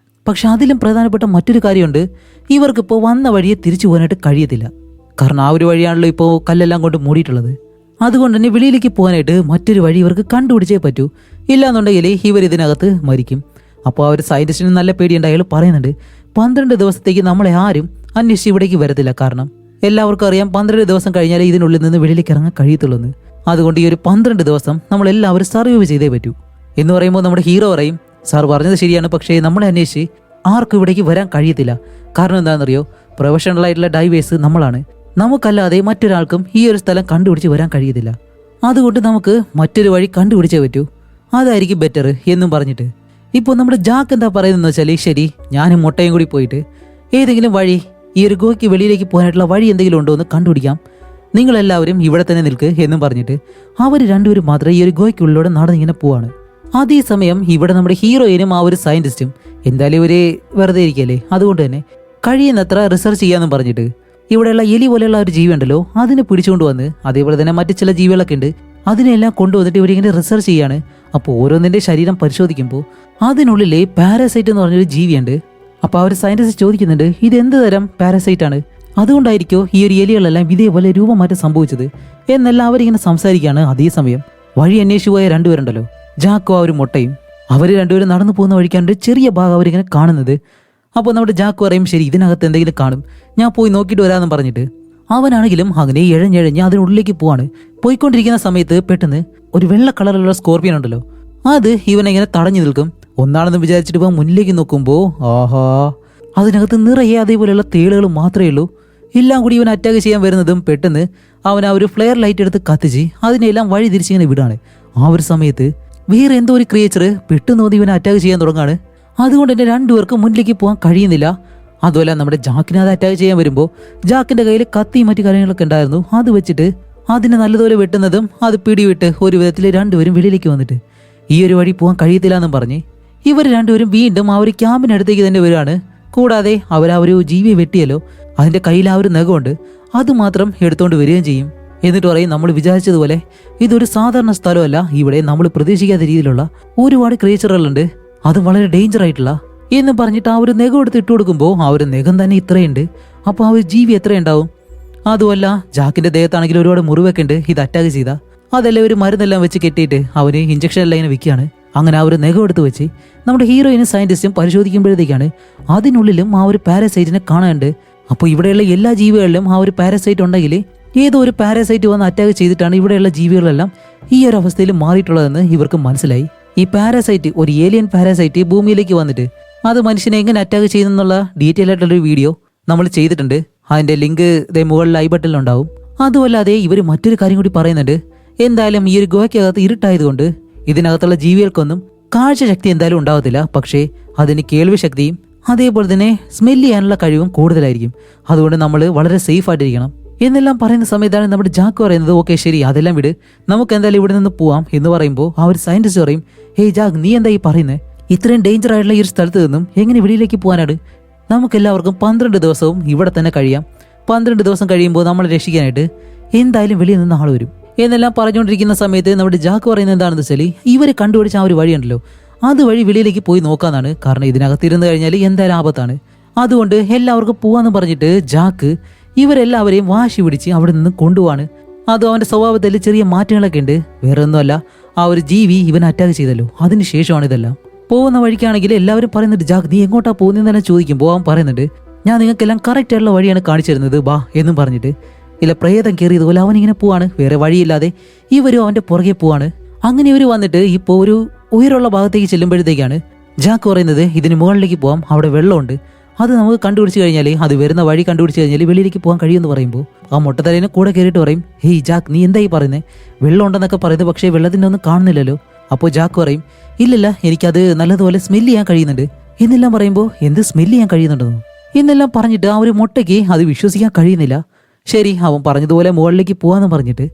പക്ഷെ അതിലും പ്രധാനപ്പെട്ട മറ്റൊരു കാര്യമുണ്ട്, ഇവർക്കിപ്പോൾ വന്ന വഴിയെ തിരിച്ചു പോകാനായിട്ട് കഴിയത്തില്ല. കാരണം ആ ഒരു വഴിയാണല്ലോ ഇപ്പോൾ കല്ലെല്ലാം കൊണ്ട് മൂടിയിട്ടുള്ളത്. അതുകൊണ്ട് തന്നെ വെളിയിലേക്ക് പോകാനായിട്ട് മറ്റൊരു വഴി ഇവർക്ക് കണ്ടുപിടിച്ചേ പറ്റൂ. ഇല്ലാന്നുണ്ടെങ്കിൽ ഇവർ ഇതിനകത്ത് മരിക്കും. അപ്പോൾ ആ ഒരു സയന്റിസ്റ്റിന് നല്ല പേടിയുണ്ട്. അയാൾ പറയുന്നുണ്ട് 12 ദിവസത്തേക്ക് നമ്മളെ ആരും അന്വേഷിച്ച് ഇവിടേക്ക് വരത്തില്ല. കാരണം എല്ലാവർക്കും അറിയാം 12 ദിവസം കഴിഞ്ഞാലേ ഇതിനുള്ളിൽ നിന്ന് വെളിയിലേക്ക് ഇറങ്ങാൻ കഴിയത്തുള്ളൂ എന്ന്. അതുകൊണ്ട് ഈ ഒരു 12 ദിവസം നമ്മളെല്ലാവരും സർവൈവ് ചെയ്തേ പറ്റൂ എന്ന് പറയുമ്പോൾ നമ്മുടെ ഹീറോ പറയും സാർ പറഞ്ഞത് ശരിയാണ്, പക്ഷേ നമ്മളെ അന്വേഷിച്ച് ആർക്കും ഇവിടേക്ക് വരാൻ കഴിയത്തില്ല. കാരണം എന്താണെന്നറിയോ, പ്രൊഫഷണൽ ആയിട്ടുള്ള ഡൈവേഴ്സ് നമ്മളാണ്. നമുക്കല്ലാതെ മറ്റൊരാൾക്കും ഈ ഒരു സ്ഥലം കണ്ടുപിടിച്ച് വരാൻ കഴിയത്തില്ല. അതുകൊണ്ട് നമുക്ക് മറ്റൊരു വഴി കണ്ടുപിടിച്ചേ പറ്റൂ, അതായിരിക്കും ബെറ്റർ എന്നും പറഞ്ഞിട്ട് ഇപ്പോൾ നമ്മുടെ ജാക്ക് എന്താ പറയുന്നതെന്ന് വെച്ചാൽ, ശരി ഞാനും മുട്ടയും കൂടി പോയിട്ട് ഏതെങ്കിലും വഴി ഈ ഒരു ഗുഹയ്ക്ക് വെളിയിലേക്ക് പോകാനായിട്ടുള്ള വഴി എന്തെങ്കിലും ഉണ്ടോ എന്ന് കണ്ടുപിടിക്കാം, നിങ്ങളെല്ലാവരും ഇവിടെ തന്നെ നിൽക്ക് എന്നും പറഞ്ഞിട്ട് അവർ രണ്ടുപേരും മാത്രമേ ഈ ഒരു ഗുഹയ്ക്കുള്ളിലൂടെ നടന്നിങ്ങനെ പോവാണ്. അതേസമയം ഇവിടെ നമ്മുടെ ഹീറോയിനും ആ ഒരു സയന്റിസ്റ്റും എന്തായാലും ഇവര് വെറുതെ ഇരിക്കല്ലേ, അതുകൊണ്ട് തന്നെ കഴിയുന്നത്ര റിസർച്ച് ചെയ്യാന്നും പറഞ്ഞിട്ട് ഇവിടെയുള്ള എലി പോലെയുള്ള ഒരു ജീവി ഉണ്ടല്ലോ അതിനെ പിടിച്ചുകൊണ്ട് വന്ന്, അതേപോലെ തന്നെ മറ്റു ചില ജീവികളൊക്കെ ഉണ്ട്, അതിനെല്ലാം കൊണ്ടുവന്നിട്ട് ഇവരിങ്ങനെ റിസർച്ച് ചെയ്യാണ്. അപ്പോൾ ഓരോന്നിന്റെ ശരീരം പരിശോധിക്കുമ്പോൾ അതിനുള്ളിൽ പാരസൈറ്റ് എന്ന് പറഞ്ഞൊരു ജീവിയുണ്ട്. അപ്പോൾ ആ ഒരു സയന്റിസ്റ്റ് ചോദിക്കുന്നുണ്ട് ഇതെന്ത് തരം പാരസൈറ്റ് ആണ്, അതുകൊണ്ടായിരിക്കോ ഈ ഒരു എലികളെല്ലാം ഇതേപോലെ രൂപമാറ്റം സംഭവിച്ചത് എന്നെല്ലാം അവരിങ്ങനെ സംസാരിക്കുകയാണ്. അതേസമയം വഴി അന്വേഷിച്ചു പോയ രണ്ടുപേരുണ്ടല്ലോ, ജാക്കോ ആ ഒരു മുട്ടയും, അവർ രണ്ടുപേരും നടന്നു പോകുന്ന വഴിക്കാണ്ട് ചെറിയ ഭാഗം അവരിങ്ങനെ കാണുന്നത്. അപ്പോൾ നമ്മുടെ ജാക്കോ പറയും ശരി ഇതിനകത്ത് എന്തെങ്കിലും കാണും, ഞാൻ പോയി നോക്കിയിട്ട് വരാമെന്ന് പറഞ്ഞിട്ട് അവനാണെങ്കിലും അങ്ങനെ എഴഞ്ഞെഴഞ്ഞ് അതിനുള്ളിലേക്ക് പോവാണ്. പോയിക്കൊണ്ടിരിക്കുന്ന സമയത്ത് പെട്ടെന്ന് ഒരു വെള്ള കളറിലുള്ള സ്കോർപ്പിയൻ ഉണ്ടല്ലോ, അത് ഇവനെങ്ങനെ തടഞ്ഞു നിൽക്കും. ഒന്നാണെന്ന് വിചാരിച്ചിട്ട് ഇവൻ മുന്നിലേക്ക് നോക്കുമ്പോൾ ആഹാ, അതിനകത്ത് നിറയെ അതേപോലെയുള്ള തേളുകൾ മാത്രമേ ഉള്ളൂ. എല്ലാം കൂടി ഇവൻ അറ്റാക്ക് ചെയ്യാൻ വരുന്നതും പെട്ടെന്ന് അവൻ ആ ഒരു ഫ്ലെയർ ലൈറ്റ് എടുത്ത് കത്തിച്ച് അതിനെല്ലാം വഴി തിരിച്ചിങ്ങനെ വിടാണ്. ആ ഒരു സമയത്ത് വേറെ എന്തോ ഒരു ക്രിയേച്ചർ പെട്ടെന്ന് വന്ന് ഇവനെ അറ്റാക്ക് ചെയ്യാൻ തുടങ്ങാണ്. അതുകൊണ്ട് തന്നെ രണ്ടുപേർക്കും മുന്നിലേക്ക് പോകാൻ കഴിയുന്നില്ല. അതുപോലെ നമ്മുടെ ജാക്കിനെ അത് അറ്റാക്ക് ചെയ്യാൻ വരുമ്പോൾ ജാക്കിന്റെ കയ്യിൽ കത്തിയും മറ്റു കാര്യങ്ങളൊക്കെ ഉണ്ടായിരുന്നു. അത് വെച്ചിട്ട് അതിനെ നല്ലതുപോലെ വെട്ടുന്നതും അത് പിടിവിട്ട് ഒരു വിധത്തിൽ രണ്ടുപേരും വെളിയിലേക്ക് വന്നിട്ട് ഈ ഒരു വഴി പോകാൻ കഴിയത്തില്ല എന്നും പറഞ്ഞ് ഇവർ രണ്ടുപേരും വീണ്ടും ആ ഒരു ക്യാമ്പിനടുത്തേക്ക് തന്നെ വരികയാണ്. കൂടാതെ അവർ ആ ഒരു ജീവിയെ വെട്ടിയല്ലോ, അതിന്റെ കയ്യിൽ ആ ഒരു നഖമുണ്ട്, അതുമാത്രം എടുത്തുകൊണ്ട് വരികയും ചെയ്യും. എന്നിട്ട് പറയും നമ്മൾ വിചാരിച്ചതുപോലെ ഇതൊരു സാധാരണ സ്ഥലമല്ല, ഇവിടെ നമ്മൾ പ്രതീക്ഷിക്കാത്ത രീതിയിലുള്ള ഒരുപാട് ക്രിയേച്ചറുകളുണ്ട്, അത് വളരെ ഡേഞ്ചർ ആയിട്ടുള്ള എന്ന് പറഞ്ഞിട്ട് ആ ഒരു നഖം എടുത്ത് ഇട്ട് കൊടുക്കുമ്പോൾ ആ ഒരു നഖം തന്നെ ഇത്രയുണ്ട്. അപ്പോൾ ആ ഒരു ജീവി എത്രയുണ്ടാവും? അതുമല്ല ജാക്കിന്റെ ദേഹത്താണെങ്കിൽ ഒരുപാട് മുറിവൊക്കെ ഉണ്ട് ഇത് അറ്റാക്ക് ചെയ്ത. അതെല്ലാം ഒരു മരുന്നെല്ലാം വെച്ച് കെട്ടിയിട്ട് അവന് ഇഞ്ചക്ഷൻ എല്ലാം ഇങ്ങനെ വിൽക്കുകയാണ്. അങ്ങനെ ആ ഒരു നഖം എടുത്ത് വെച്ച് നമ്മുടെ ഹീറോയിനും സയന്റിസ്റ്റും പരിശോധിക്കുമ്പോഴത്തേക്കാണ് അതിനുള്ളിലും ആ ഒരു പാരസൈറ്റിനെ കാണാനുണ്ട്. അപ്പോൾ ഇവിടെയുള്ള എല്ലാ ജീവികളിലും ആ ഒരു പാരസൈറ്റ് ഉണ്ടെങ്കിൽ ഏതോ ഒരു പാരസൈറ്റ് വന്ന് അറ്റാക്ക് ചെയ്തിട്ടാണ് ഇവിടെയുള്ള ജീവികളെല്ലാം ഈ ഒരു അവസ്ഥയിൽ മാറിയിട്ടുള്ളതെന്ന് ഇവർക്ക് മനസ്സിലായി. ഈ പാരസൈറ്റ് ഒരു ഏലിയൻ പാരസൈറ്റ് ഭൂമിയിലേക്ക് വന്നിട്ട് അത് മനുഷ്യനെ എങ്ങനെ അറ്റാക്ക് ചെയ്യുന്നുള്ള ഡീറ്റെയിൽ ആയിട്ടുള്ളൊരു വീഡിയോ നമ്മൾ ചെയ്തിട്ടുണ്ട്. അതിന്റെ ലിങ്ക് മുകളിൽ ഐ ബട്ടണിൽ ഉണ്ടാവും. അതുമല്ലാതെ ഇവർ മറ്റൊരു കാര്യം കൂടി പറയുന്നുണ്ട്. എന്തായാലും ഈ ഒരു ഗുഹയ്ക്കകത്ത് ഇരുട്ടായതുകൊണ്ട് ഇതിനകത്തുള്ള ജീവികൾക്കൊന്നും കാഴ്ചശക്തി എന്തായാലും ഉണ്ടാവത്തില്ല. പക്ഷേ അതിന് കേൾവി ശക്തിയും അതേപോലെ തന്നെ സ്മെല്ല് ചെയ്യാനുള്ള കഴിവും കൂടുതലായിരിക്കും. അതുകൊണ്ട് നമ്മൾ വളരെ സേഫ് ആയിട്ടിരിക്കണം എന്നെല്ലാം പറയുന്ന സമയത്താണ് നമ്മുടെ ജാക്ക് പറയുന്നത്, ഓക്കെ ശരി അതെല്ലാം വിട്, നമുക്ക് എന്തായാലും ഇവിടെ നിന്ന് പോവാം എന്ന് പറയുമ്പോൾ ആ ഒരു സയന്റിസ്റ്റ് പറയും, ഹേയ് ജാക്ക് നീ എന്താ ഈ പറയുന്നത്? ഇത്രയും ഡേഞ്ചർ ആയിട്ടുള്ള ഈ ഒരു സ്ഥലത്ത് നിന്നും എങ്ങനെ വെളിയിലേക്ക് പോകാനാണ്? നമുക്കെല്ലാവർക്കും 12 ദിവസവും ഇവിടെ തന്നെ കഴിയാം. 12 ദിവസം കഴിയുമ്പോൾ നമ്മളെ രക്ഷിക്കാനായിട്ട് എന്തായാലും വെളിയിൽ നിന്ന് ആൾ വരും എന്നെല്ലാം പറഞ്ഞുകൊണ്ടിരിക്കുന്ന സമയത്ത് നമ്മുടെ ജാക്ക് പറയുന്നത് എന്താണെന്ന് വെച്ചാൽ ഇവര് കണ്ടുപിടിച്ച ആ ഒരു വഴിയുണ്ടല്ലോ അതുവഴി വെളിയിലേക്ക് പോയി നോക്കാന്നാണ്. കാരണം ഇതിനകത്തിരുന്ന് കഴിഞ്ഞാൽ എന്തായാലും ആപത്താണ്. അതുകൊണ്ട് എല്ലാവർക്കും പോവാന്ന് പറഞ്ഞിട്ട് ജാക്ക് ഇവരെല്ലാവരെയും വാശി പിടിച്ച് അവിടെ നിന്ന് കൊണ്ടുപോവാണ്. അതും അവന്റെ സ്വഭാവത്തിൽ ചെറിയ മാറ്റങ്ങളൊക്കെ ഉണ്ട്. വേറെ ഒന്നുമല്ല, ആ ഒരു ജീവി ഇവൻ അറ്റാക്ക് ചെയ്തല്ലോ അതിന് ശേഷമാണ് ഇതെല്ലാം. പോകുന്ന വഴിക്കാണെങ്കിൽ എല്ലാവരും പറയുന്നുണ്ട്, ജാക്ക് നീ എങ്ങോട്ടാ പോകുന്നതെന്ന് ചോദിക്കുമ്പോൾ അവൻ പറയുന്നുണ്ട്, ഞാൻ നിങ്ങൾക്കെല്ലാം കറക്റ്റ് ആയിട്ടുള്ള വഴിയാണ് കാണിച്ചു തരുന്നത് ബാ എന്നും പറഞ്ഞിട്ട്. ഇല്ല പ്രേതം കയറിയതുപോലെ അവനിങ്ങനെ പോവാണ്. വേറെ വഴിയില്ലാതെ ഇവരും അവന്റെ പുറകെ പോവാണ്. അങ്ങനെ ഇവർ വന്നിട്ട് ഇപ്പോൾ ഒരു ഉയരമുള്ള ഭാഗത്തേക്ക് ചെല്ലുമ്പോഴത്തേക്കാണ് ജാക്ക് പറയുന്നത്, ഇതിന് മുകളിലേക്ക് പോവാം, അവിടെ വെള്ളമുണ്ട്, അത് നമുക്ക് കണ്ടുപിടിച്ച് കഴിഞ്ഞാൽ അത് വരുന്ന വഴി കണ്ടുപിടിച്ച് കഴിഞ്ഞാൽ വെളിയിലേക്ക് പോകാൻ കഴിയുമെന്ന് പറയുമ്പോൾ ആ മുട്ടത്തലേനെ കൂടെ കയറിയിട്ട് പറയും, ഹേയ് ജാക്ക് നീ എന്തായി പറയുന്നത്? വെള്ളം ഉണ്ടെന്നൊക്കെ പറയുന്നത്, പക്ഷേ വെള്ളത്തിൻ്റെ ഒന്നും കാണുന്നില്ലല്ലോ. അപ്പോൾ ജാക്ക് പറയും, ഇല്ലില്ല എനിക്കത് നല്ലതുപോലെ സ്മെല്ല് ചെയ്യാൻ കഴിയുന്നുണ്ട് എന്നെല്ലാം പറയുമ്പോൾ, എന്ത് സ്മെല്ല് ചെയ്യാൻ കഴിയുന്നുണ്ടെന്നോ എന്നെല്ലാം പറഞ്ഞിട്ട് ആ ഒരു മുട്ടയ്ക്ക് അത് വിശ്വസിക്കാൻ കഴിയുന്നില്ല. ശരി അവൻ പറഞ്ഞതുപോലെ മുകളിലേക്ക് പോവാന്ന് പറഞ്ഞിട്ട്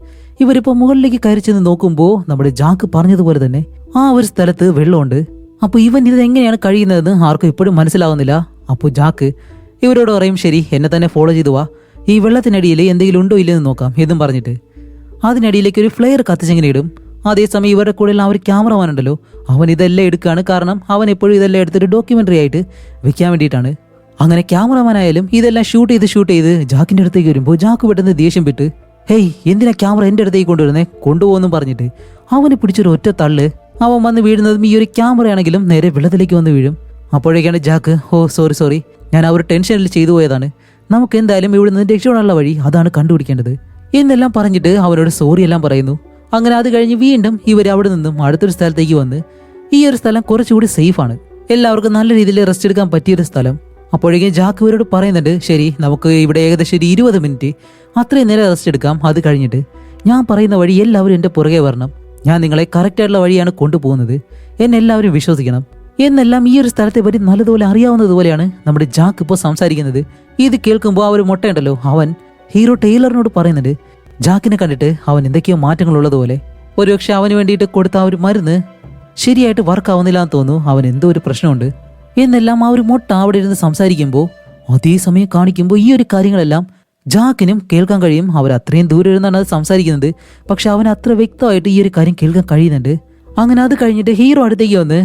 ഇവരിപ്പോൾ മുകളിലേക്ക് കയറി ചെന്ന് നോക്കുമ്പോൾ നമ്മുടെ ജാക്ക് പറഞ്ഞതുപോലെ തന്നെ ആ ഒരു സ്ഥലത്ത് വെള്ളമുണ്ട്. അപ്പോൾ ഇവൻ ഇത് എങ്ങനെയാണ് കഴിയുന്നതെന്ന് ആർക്കും ഇപ്പോഴും മനസ്സിലാവുന്നില്ല. അപ്പോൾ ജാക്ക് ഇവരോട് പറയും, ശരി എന്നെ തന്നെ ഫോളോ ചെയ്തു വാ, ഈ വെള്ളത്തിനടിയിൽ എന്തെങ്കിലും ഉണ്ടോ ഇല്ലെന്ന് നോക്കാം എന്നും പറഞ്ഞിട്ട് അതിനടിയിലേക്ക് ഒരു ഫ്ലെയർ കത്തിച്ചെങ്ങനെ ഇടും. അതേസമയം ഇവരുടെ കൂടെയുള്ള ആ ഒരു ക്യാമറമാൻ ഉണ്ടല്ലോ അവൻ ഇതെല്ലാം എടുക്കുകയാണ്. കാരണം അവൻ എപ്പോഴും ഇതെല്ലാം എടുത്തിട്ട് ഡോക്യുമെന്ററി ആയിട്ട് വെക്കാൻ വേണ്ടിയിട്ടാണ്. അങ്ങനെ ക്യാമറമാനായാലും ഇതെല്ലാം ഷൂട്ട് ചെയ്ത് ജാക്കിന്റെ അടുത്തേക്ക് വരുമ്പോൾ ജാക്ക് പെട്ടെന്ന് ദേഷ്യം വിട്ട്, ഹേയ് എന്തിനാ ക്യാമറ എൻ്റെ അടുത്തേക്ക് കൊണ്ടുവരുന്നേ, കൊണ്ടുപോകുന്നു പറഞ്ഞിട്ട് അവന് പിടിച്ചൊരു ഒറ്റ തള്ള്. അവൻ വന്ന് വീഴുന്നതും ഈ ഒരു ക്യാമറയാണെങ്കിലും നേരെ വെള്ളത്തിലേക്ക് വന്ന് വീഴും. അപ്പോഴേക്കാണ് ജാക്ക്, ഓ സോറി ഞാൻ ആ ഒരു ടെൻഷനിൽ ചെയ്തു പോയതാണ്, നമുക്ക് എന്തായാലും ഇവിടെ നിന്ന് രക്ഷപ്പെടാനുള്ള വഴി അതാണ് കണ്ടുപിടിക്കേണ്ടത് എന്നെല്ലാം പറഞ്ഞിട്ട് അവരോട് സോറി എല്ലാം പറയുന്നു. അങ്ങനെ അത് കഴിഞ്ഞ് വീണ്ടും ഇവർ അവിടെ നിന്നും അടുത്തൊരു സ്ഥലത്തേക്ക് വന്ന് ഈ ഒരു സ്ഥലം കുറച്ചുകൂടി സേഫാണ്, എല്ലാവർക്കും നല്ല രീതിയിൽ റെസ്റ്റ് എടുക്കാൻ പറ്റിയൊരു സ്ഥലം. അപ്പോഴേക്കും ജാക്ക് ഇവരോട് പറയുന്നുണ്ട്, ശരി നമുക്ക് ഇവിടെ ഏകദേശം ഒരു 20 മിനിറ്റ് അത്രയും നേരം റെസ്റ്റ് എടുക്കാം. അത് കഴിഞ്ഞിട്ട് ഞാൻ പറയുന്ന വഴി എല്ലാവരും എൻ്റെ പുറകെ വരണം, ഞാൻ നിങ്ങളെ കറക്റ്റായിട്ടുള്ള വഴിയാണ് കൊണ്ടുപോകുന്നത്, എന്നെ എല്ലാവരും വിശ്വസിക്കണം എന്നെല്ലാം ഈ ഒരു സ്ഥലത്തെ പറ്റി നല്ലതുപോലെ അറിയാവുന്നതുപോലെയാണ് നമ്മുടെ ജാക്ക് ഇപ്പോൾ സംസാരിക്കുന്നത്. ഇത് കേൾക്കുമ്പോൾ ആ ഒരു മുട്ടയുണ്ടല്ലോ അവൻ ഹീറോ ടൈലറിനോട് പറയുന്നുണ്ട്, ജാക്കിനെ കണ്ടിട്ട് അവൻ എന്തൊക്കെയോ മാറ്റങ്ങൾ ഉള്ളതുപോലെ, ഒരുപക്ഷെ അവന് വേണ്ടിയിട്ട് കൊടുത്ത ആ ഒരു മരുന്ന് ശരിയായിട്ട് വർക്ക് ആവുന്നില്ല എന്ന് തോന്നുന്നു, അവൻ എന്തോ ഒരു പ്രശ്നമുണ്ട് എന്നെല്ലാം ആ ഒരു മുട്ട അവിടെ ഇരുന്ന് സംസാരിക്കുമ്പോൾ അതേസമയം കാണിക്കുമ്പോൾ ഈ ഒരു കാര്യങ്ങളെല്ലാം ജാക്കിനും കേൾക്കാൻ കഴിയും. അവർ അത്രയും ദൂരെ ഇരുന്നാണ് അത് സംസാരിക്കുന്നത്, പക്ഷെ അവൻ അത്ര വ്യക്തമായിട്ട് ഈ ഒരു കാര്യം കേൾക്കാൻ കഴിയുന്നുണ്ട്. അങ്ങനെ അത് കഴിഞ്ഞിട്ട് ഹീറോ അടുത്തേക്ക് വന്ന്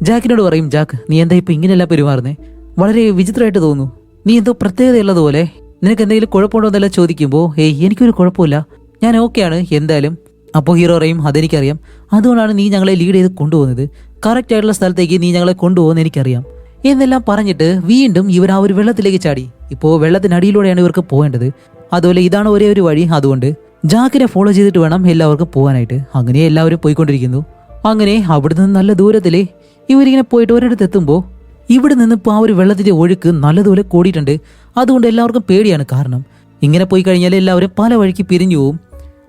ജാക്കിനോട് പറയും, ജാക്ക് നീ എന്താ ഇപ്പൊ ഇങ്ങനെയല്ല പെരുമാറുന്നേ, വളരെ വിചിത്രമായിട്ട് തോന്നുന്നു, നീ എന്തോ പ്രത്യേകതയുള്ളതുപോലെ, നിനക്ക് എന്തെങ്കിലും കുഴപ്പമുണ്ടോ എന്നെല്ലാം ചോദിക്കുമ്പോൾ ഏയ് എനിക്കൊരു കുഴപ്പമില്ല, ഞാൻ ഓക്കെയാണ് എന്തായാലും. അപ്പോൾ ഹീറോ പറയും, അതെനിക്കറിയാം, അതുകൊണ്ടാണ് നീ ഞങ്ങളെ ലീഡ് ചെയ്ത് കൊണ്ടുപോകുന്നത്, കറക്റ്റ് ആയിട്ടുള്ള സ്ഥലത്തേക്ക് നീ ഞങ്ങളെ കൊണ്ടുപോകുന്നത് എനിക്കറിയാം എന്നെല്ലാം പറഞ്ഞിട്ട് വീണ്ടും ഇവർ ആ ഒരു വെള്ളത്തിലേക്ക് ചാടി. ഇപ്പോൾ വെള്ളത്തിനടിയിലൂടെയാണ് ഇവർക്ക് പോകേണ്ടത്, അതുപോലെ ഇതാണ് ഒരേ ഒരു വഴി, അതുകൊണ്ട് ജാക്കിനെ ഫോളോ ചെയ്തിട്ട് വേണം എല്ലാവർക്കും പോകാനായിട്ട്. അങ്ങനെ എല്ലാവരും പോയിക്കൊണ്ടിരിക്കുന്നു. അങ്ങനെ അവിടെ നിന്ന് നല്ല ദൂരത്തിൽ ഇവരിങ്ങനെ പോയിട്ട് ഒരിടത്ത് എത്തുമ്പോൾ ഇവിടെ നിന്ന് ഇപ്പോൾ ആ ഒരു വെള്ളത്തിന്റെ ഒഴുക്ക് നല്ലതുപോലെ കൂടിയിട്ടുണ്ട്. അതുകൊണ്ട് എല്ലാവർക്കും പേടിയാണ്, കാരണം ഇങ്ങനെ പോയി കഴിഞ്ഞാൽ എല്ലാവരും പല വഴിക്ക് പിരിഞ്ഞു പോവും.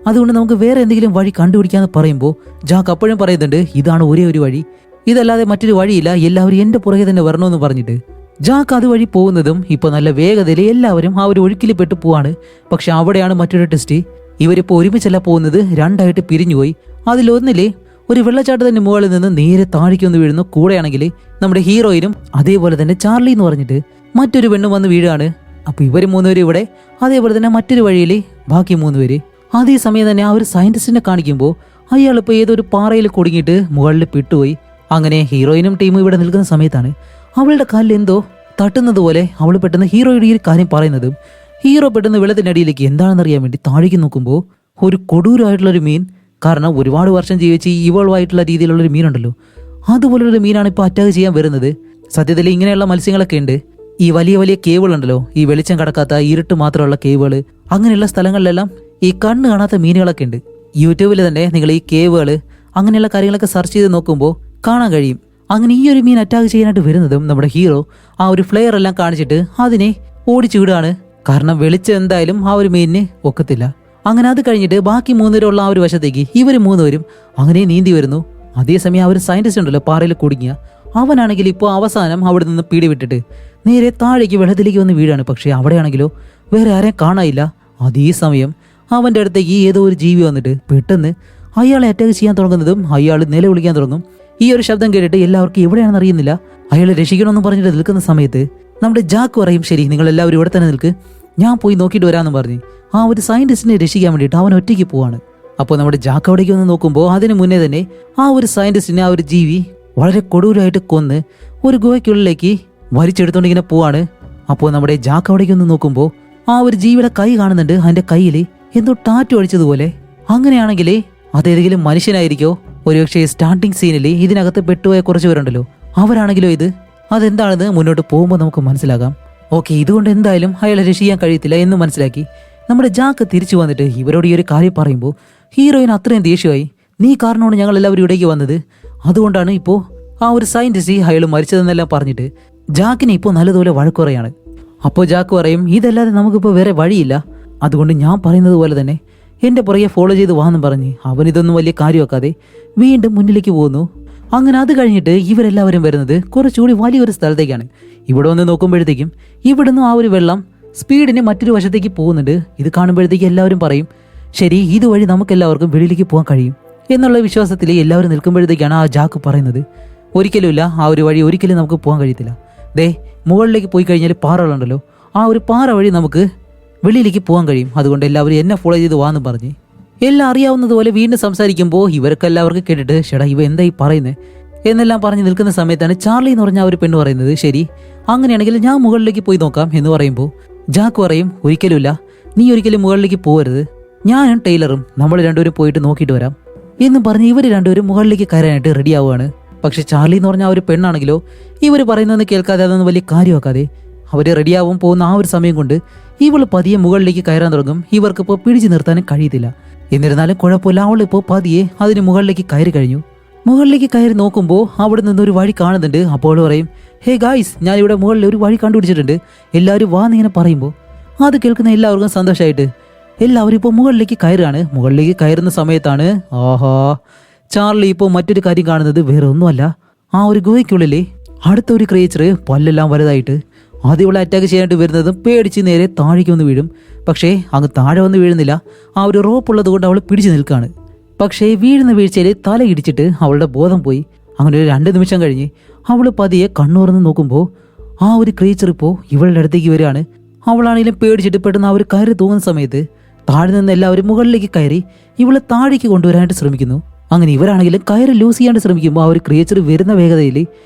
അതുകൊണ്ട് നമുക്ക് വേറെ എന്തെങ്കിലും വഴി കണ്ടുപിടിക്കാന്ന് പറയുമ്പോൾ ജാക്ക് അപ്പോഴും പറയുന്നുണ്ട്, ഇതാണ് ഒരേ ഒരു വഴി, ഇതല്ലാതെ മറ്റൊരു വഴിയില്ല, എല്ലാവരും എൻ്റെ പുറകെ തന്നെ വരണമെന്ന് പറഞ്ഞിട്ട് ജാക്ക് അതുവഴി പോകുന്നതും ഇപ്പോൾ നല്ല വേഗതയിൽ എല്ലാവരും ആ ഒരു ഒഴുക്കിൽ പെട്ട് പോവാണ്. പക്ഷെ അവിടെയാണ് മറ്റൊരു ടെസ്റ്റ്, ഇവരിപ്പോൾ ഒരുമിച്ചല്ല പോകുന്നത്, രണ്ടായിട്ട് പിരിഞ്ഞുപോയി. അതിലൊന്നിലെ ഒരു വെള്ളച്ചാട്ടത്തിന്റെ മുകളിൽ നിന്ന് നേരെ താഴേക്ക് വന്ന് വീഴുന്നു. കൂടെയാണെങ്കിൽ നമ്മുടെ ഹീറോയിനും അതേപോലെ തന്നെ ചാർലി എന്ന് പറഞ്ഞിട്ട് മറ്റൊരു പെണ്ണും വന്ന് വീഴാണ്. അപ്പൊ ഇവര് 3 പേര് ഇവിടെ, അതേപോലെ തന്നെ മറ്റൊരു വഴിയിൽ ബാക്കി 3 പേര്. അതേസമയം തന്നെ ആ ഒരു സയന്റിസ്റ്റിനെ കാണിക്കുമ്പോൾ അയാൾ ഇപ്പോൾ ഏതൊരു പാറയിൽ കുടുങ്ങിയിട്ട് മുകളിൽ പെട്ടുപോയി. അങ്ങനെ ഹീറോയിനും ടീമും ഇവിടെ നിൽക്കുന്ന സമയത്താണ് അവളുടെ കാലിൽ എന്തോ തട്ടുന്നത് പോലെ അവൾ പെട്ടെന്ന് ഹീറോയുടെ ഈ ഒരു കാര്യം പറയുന്നതും ഹീറോ പെട്ടെന്ന് വെള്ളത്തിനടിയിലേക്ക് എന്താണെന്നറിയാൻ വേണ്ടി താഴേക്ക് നോക്കുമ്പോൾ ഒരു കൊടൂരമായിട്ടുള്ളൊരു മീൻ കാരണം ഒരുപാട് വർഷം ജീവിച്ച് ഇവോൾവ് ആയിട്ടുള്ള രീതിയിലുള്ളൊരു മീനുണ്ടല്ലോ, അതുപോലുള്ളൊരു മീനാണ് ഇപ്പോൾ അറ്റാക്ക് ചെയ്യാൻ വരുന്നത്. സത്യത്തിൽ ഇങ്ങനെയുള്ള മത്സ്യങ്ങളൊക്കെ ഉണ്ട്. ഈ വലിയ വലിയ കേവുകളുണ്ടല്ലോ, ഈ വെളിച്ചം കടക്കാത്ത ഇരുട്ട് മാത്രമുള്ള കേവുകൾ, അങ്ങനെയുള്ള സ്ഥലങ്ങളിലെല്ലാം ഈ കണ്ണ് കാണാത്ത മീനുകളൊക്കെ ഉണ്ട്. യൂട്യൂബിൽ തന്നെ നിങ്ങൾ ഈ കേവുകൾ അങ്ങനെയുള്ള കാര്യങ്ങളൊക്കെ സെർച്ച് ചെയ്ത് നോക്കുമ്പോൾ കാണാൻ കഴിയും. അങ്ങനെ ഈ ഒരു മീൻ അറ്റാക്ക് ചെയ്യാനായിട്ട് വരുന്നതും നമ്മുടെ ഹീറോ ആ ഒരു ഫ്ലെയർ എല്ലാം കാണിച്ചിട്ട് അതിനെ ഓടിച്ചു വിടുകയാണ്. കാരണം വെളിച്ചം എന്തായാലും ആ ഒരു മീനിന് ഒക്കത്തില്ല. അങ്ങനെ അത് കഴിഞ്ഞിട്ട് ബാക്കി 3 പേരുള്ള ആ ഒരു വശത്തേക്ക് ഇവർ 3 പേരും അങ്ങനെ നീന്തി വരുന്നു. അതേസമയം ആ ഒരു സയന്റിസ്റ്റ് ഉണ്ടല്ലോ പാറയിൽ കുടുങ്ങിയ, അവനാണെങ്കിൽ ഇപ്പോൾ അവസാനം അവിടെ നിന്ന് പിടിവിട്ടിട്ട് നേരെ താഴേക്ക് വെള്ളത്തിലേക്ക് വന്ന് വീഴാണ്. പക്ഷേ അവിടെയാണെങ്കിലോ വേറെ ആരെയും കാണാനില്ല. അതേ സമയം അവൻ്റെ അടുത്തേക്ക് ഏതോ ഒരു ജീവി വന്നിട്ട് പെട്ടെന്ന് അയാളെ അറ്റാക്ക് ചെയ്യാൻ തുടങ്ങുന്നതും അയാൾ നിലവിളിക്കാൻ തുടങ്ങും. ഈ ഒരു ശബ്ദം കേട്ടിട്ട് എല്ലാവർക്കും എവിടെയാണെന്ന് അറിയുന്നില്ല. അയാളെ രക്ഷിക്കണമെന്ന് പറഞ്ഞിട്ട് നിൽക്കുന്ന സമയത്ത് നമ്മുടെ ജാക്ക് പറയും, ശരി നിങ്ങൾ എല്ലാവരും ഇവിടെ തന്നെ നിൽക്ക്, ഞാൻ പോയി നോക്കിയിട്ട് വരാമെന്ന് പറഞ്ഞ് ആ ഒരു സയന്റിസ്റ്റിനെ രക്ഷിക്കാൻ വേണ്ടിയിട്ട് അവൻ ഒറ്റയ്ക്ക് പോവാണ്. അപ്പോൾ നമ്മുടെ ജാക്ക് അവിടേക്ക് വന്ന് നോക്കുമ്പോൾ അതിന് മുന്നേ തന്നെ ആ ഒരു സയന്റിസ്റ്റിനെ ആ ഒരു ജീവി വളരെ കൊടൂരായിട്ട് കൊന്ന് ഒരു ഗുഹയ്ക്കുള്ളിലേക്ക് വലിച്ചെടുത്തോണ്ട് ഇങ്ങനെ പോവാണ്. അപ്പോൾ നമ്മുടെ ജാക്ക് അവിടേക്ക് ഒന്ന് നോക്കുമ്പോൾ ആ ഒരു ജീവിയുടെ കൈ കാണുന്നുണ്ട്. അതിന്റെ കയ്യിൽ എന്തോ ടാറ്റു അടിച്ചതുപോലെ. അങ്ങനെയാണെങ്കിൽ അതേതെങ്കിലും മനുഷ്യനായിരിക്കോ? ഒരുപക്ഷെ സ്റ്റാർട്ടിങ് സീനിൽ ഇതിനകത്ത് പെട്ടുപോയ കുറച്ച് പേരുണ്ടല്ലോ, അവരാണെങ്കിലോ ഇത് അതെന്താണെന്ന് മുന്നോട്ട് പോകുമ്പോൾ നമുക്ക് മനസ്സിലാകാം. ഓക്കെ, ഇതുകൊണ്ട് എന്തായാലും അയാളെ രക്ഷിക്കാൻ കഴിയത്തില്ല എന്ന് മനസ്സിലാക്കി നമ്മുടെ ജാക്ക് തിരിച്ചു വന്നിട്ട് ഇവരോട് ഈ ഒരു കാര്യം പറയുമ്പോൾ ഹീറോയിൻ അത്രയും ദേഷ്യമായി. നീ കാരണമാണ് ഞങ്ങൾ എല്ലാവരും ഇവിടേക്ക് വന്നത്, അതുകൊണ്ടാണ് ഇപ്പോൾ ആ ഒരു സയന്റിസ്റ്റ് അയാൾ മരിച്ചതെന്നെല്ലാം പറഞ്ഞിട്ട് ജാക്കിനെ ഇപ്പോൾ നല്ലതുപോലെ വഴക്കുറയാണ്. അപ്പോൾ ജാക്ക് പറയും, ഇതല്ലാതെ നമുക്കിപ്പോൾ വേറെ വഴിയില്ല, അതുകൊണ്ട് ഞാൻ പറയുന്നത് പോലെ തന്നെ എൻ്റെ പുറകെ ഫോളോ ചെയ്ത് വാന്നും പറഞ്ഞ് അവനിതൊന്നും വലിയ കാര്യമാക്കാതെ വീണ്ടും മുന്നിലേക്ക് പോകുന്നു. അങ്ങനെ അത് കഴിഞ്ഞിട്ട് ഇവരെല്ലാവരും വരുന്നത് കുറച്ചുകൂടി വലിയൊരു സ്ഥലത്തേക്കാണ്. ഇവിടെ വന്ന് നോക്കുമ്പോഴത്തേക്കും ഇവിടുന്ന് ആ ഒരു വെള്ളം സ്പീഡിന് മറ്റൊരു വശത്തേക്ക് പോകുന്നുണ്ട്. ഇത് കാണുമ്പോഴത്തേക്ക് എല്ലാവരും പറയും, ശരി ഇതുവഴി നമുക്കെല്ലാവർക്കും വെളിയിലേക്ക് പോകാൻ കഴിയും എന്നുള്ള വിശ്വാസത്തിൽ എല്ലാവരും നിൽക്കുമ്പോഴത്തേക്കാണ് ആ ജാക്ക് പറയുന്നത്, ഒരിക്കലുമില്ല, ആ ഒരു വഴി ഒരിക്കലും നമുക്ക് പോകാൻ കഴിയത്തില്ല. ദേ മുകളിലേക്ക് പോയി കഴിഞ്ഞാൽ പാറകളുണ്ടല്ലോ, ആ ഒരു പാറ വഴി നമുക്ക് വെളിയിലേക്ക് പോകാൻ കഴിയും, അതുകൊണ്ട് എല്ലാവരും എന്നെ ഫോളോ ചെയ്ത് വാന്ന് പറഞ്ഞ് എല്ലാം അറിയാവുന്നതുപോലെ വീണ്ടും സംസാരിക്കുമ്പോൾ ഇവർക്ക് എല്ലാവർക്കും കേട്ടിട്ട് ഷെടാ ഇവ എന്തായി പറയുന്നത് എന്നെല്ലാം പറഞ്ഞ് നിൽക്കുന്ന സമയത്താണ് ചാർലി എന്ന് പറഞ്ഞ ആ ഒരു പെണ്ണ് പറയുന്നത്, ശരി അങ്ങനെയാണെങ്കിൽ ഞാൻ മുകളിലേക്ക് പോയി നോക്കാം എന്ന് പറയുമ്പോൾ ജാക്ക് പറയും, ഒരിക്കലുമില്ല, നീ ഒരിക്കലും മുകളിലേക്ക് പോകരുത്, ഞാനും ടൈലറും നമ്മൾ രണ്ടുപേരും പോയിട്ട് നോക്കിയിട്ട് വരാം എന്നും പറഞ്ഞ് ഇവർ രണ്ടുപേരും മുകളിലേക്ക് കയറാനായിട്ട് റെഡി ആവുകയാണ്. പക്ഷെ ചാർലി എന്ന് പറഞ്ഞ ആ ഒരു പെണ്ണാണെങ്കിലോ ഇവർ പറയുന്നതെന്ന് കേൾക്കാതെ അതൊന്നും വലിയ കാര്യമാക്കാതെ അവർ റെഡിയാവും പോകുന്ന ആ ഒരു സമയം കൊണ്ട് ഇവൾ പതിയെ മുകളിലേക്ക് കയറാൻ തുടങ്ങും. ഇവർക്കിപ്പോൾ പിടിച്ചു നിർത്താനും കഴിയത്തില്ല. എന്നിരുന്നാലും കുഴപ്പമില്ല, അവളിപ്പോൾ പതിയെ അതിന് മുകളിലേക്ക് കയറി കഴിഞ്ഞു. മുകളിലേക്ക് കയറി നോക്കുമ്പോൾ അവിടെ നിന്നൊരു വഴി കാണുന്നുണ്ട്. അപ്പോൾ പറയും, ഹേ ഗായ്സ്, ഞാനിവിടെ മുകളിൽ ഒരു വഴി കണ്ടുപിടിച്ചിട്ടുണ്ട്, എല്ലാവരും വാന്നിങ്ങനെ പറയുമ്പോൾ അത് കേൾക്കുന്ന എല്ലാവർക്കും സന്തോഷമായിട്ട് എല്ലാവരും ഇപ്പോൾ മുകളിലേക്ക് കയറുകയാണ്. മുകളിലേക്ക് കയറുന്ന സമയത്താണ് ആഹാ ചാർലി ഇപ്പോൾ മറ്റൊരു കാര്യം കാണുന്നത് വേറെ ഒന്നുമല്ല, ആ ഒരു ഗുഹയ്ക്കുള്ളിൽ അടുത്ത ഒരു ക്രിയേച്ചർ പല്ലെല്ലാം വലുതായിട്ട് അത് ഇവളെ അറ്റാക്ക് ചെയ്യാനായിട്ട് വരുന്നതും പേടിച്ച് നേരെ താഴേക്ക് വന്ന് വീഴും. പക്ഷേ അങ്ങ് താഴെ വന്ന് വീഴുന്നില്ല, ആ ഒരു റോപ്പ് ഉള്ളത് കൊണ്ട് അവൾ പിടിച്ചു നിൽക്കുകയാണ്. പക്ഷേ വീഴുന്ന വീഴ്ചയിൽ തല ഇടിച്ചിട്ട് അവളുടെ ബോധം പോയി. അങ്ങനെ ഒരു 2 നിമിഷം കഴിഞ്ഞ് അവൾ പതിയെ കണ്ണുറന്ന് നോക്കുമ്പോൾ ആ ഒരു ക്രീച്ചർ ഇപ്പോൾ ഇവളുടെ അടുത്തേക്ക് വരികയാണ്. അവളാണെങ്കിലും പേടിച്ചിട്ട് പെട്ടെന്ന് ആ ഒരു കയറി തൂങ്ങുന്ന സമയത്ത് താഴെ നിന്ന് എല്ലാവരും മുകളിലേക്ക് കയറി ഇവളെ താഴേക്ക് കൊണ്ടുവരാനായിട്ട് ശ്രമിക്കുന്നു. അങ്ങനെ ഇവരാണെങ്കിലും കയറി ലൂസ് ചെയ്യാണ്ട് ശ്രമിക്കുമ്പോൾ ആ ഒരു ക്രിയേച്ചർ വരുന്ന വേഗതയിൽ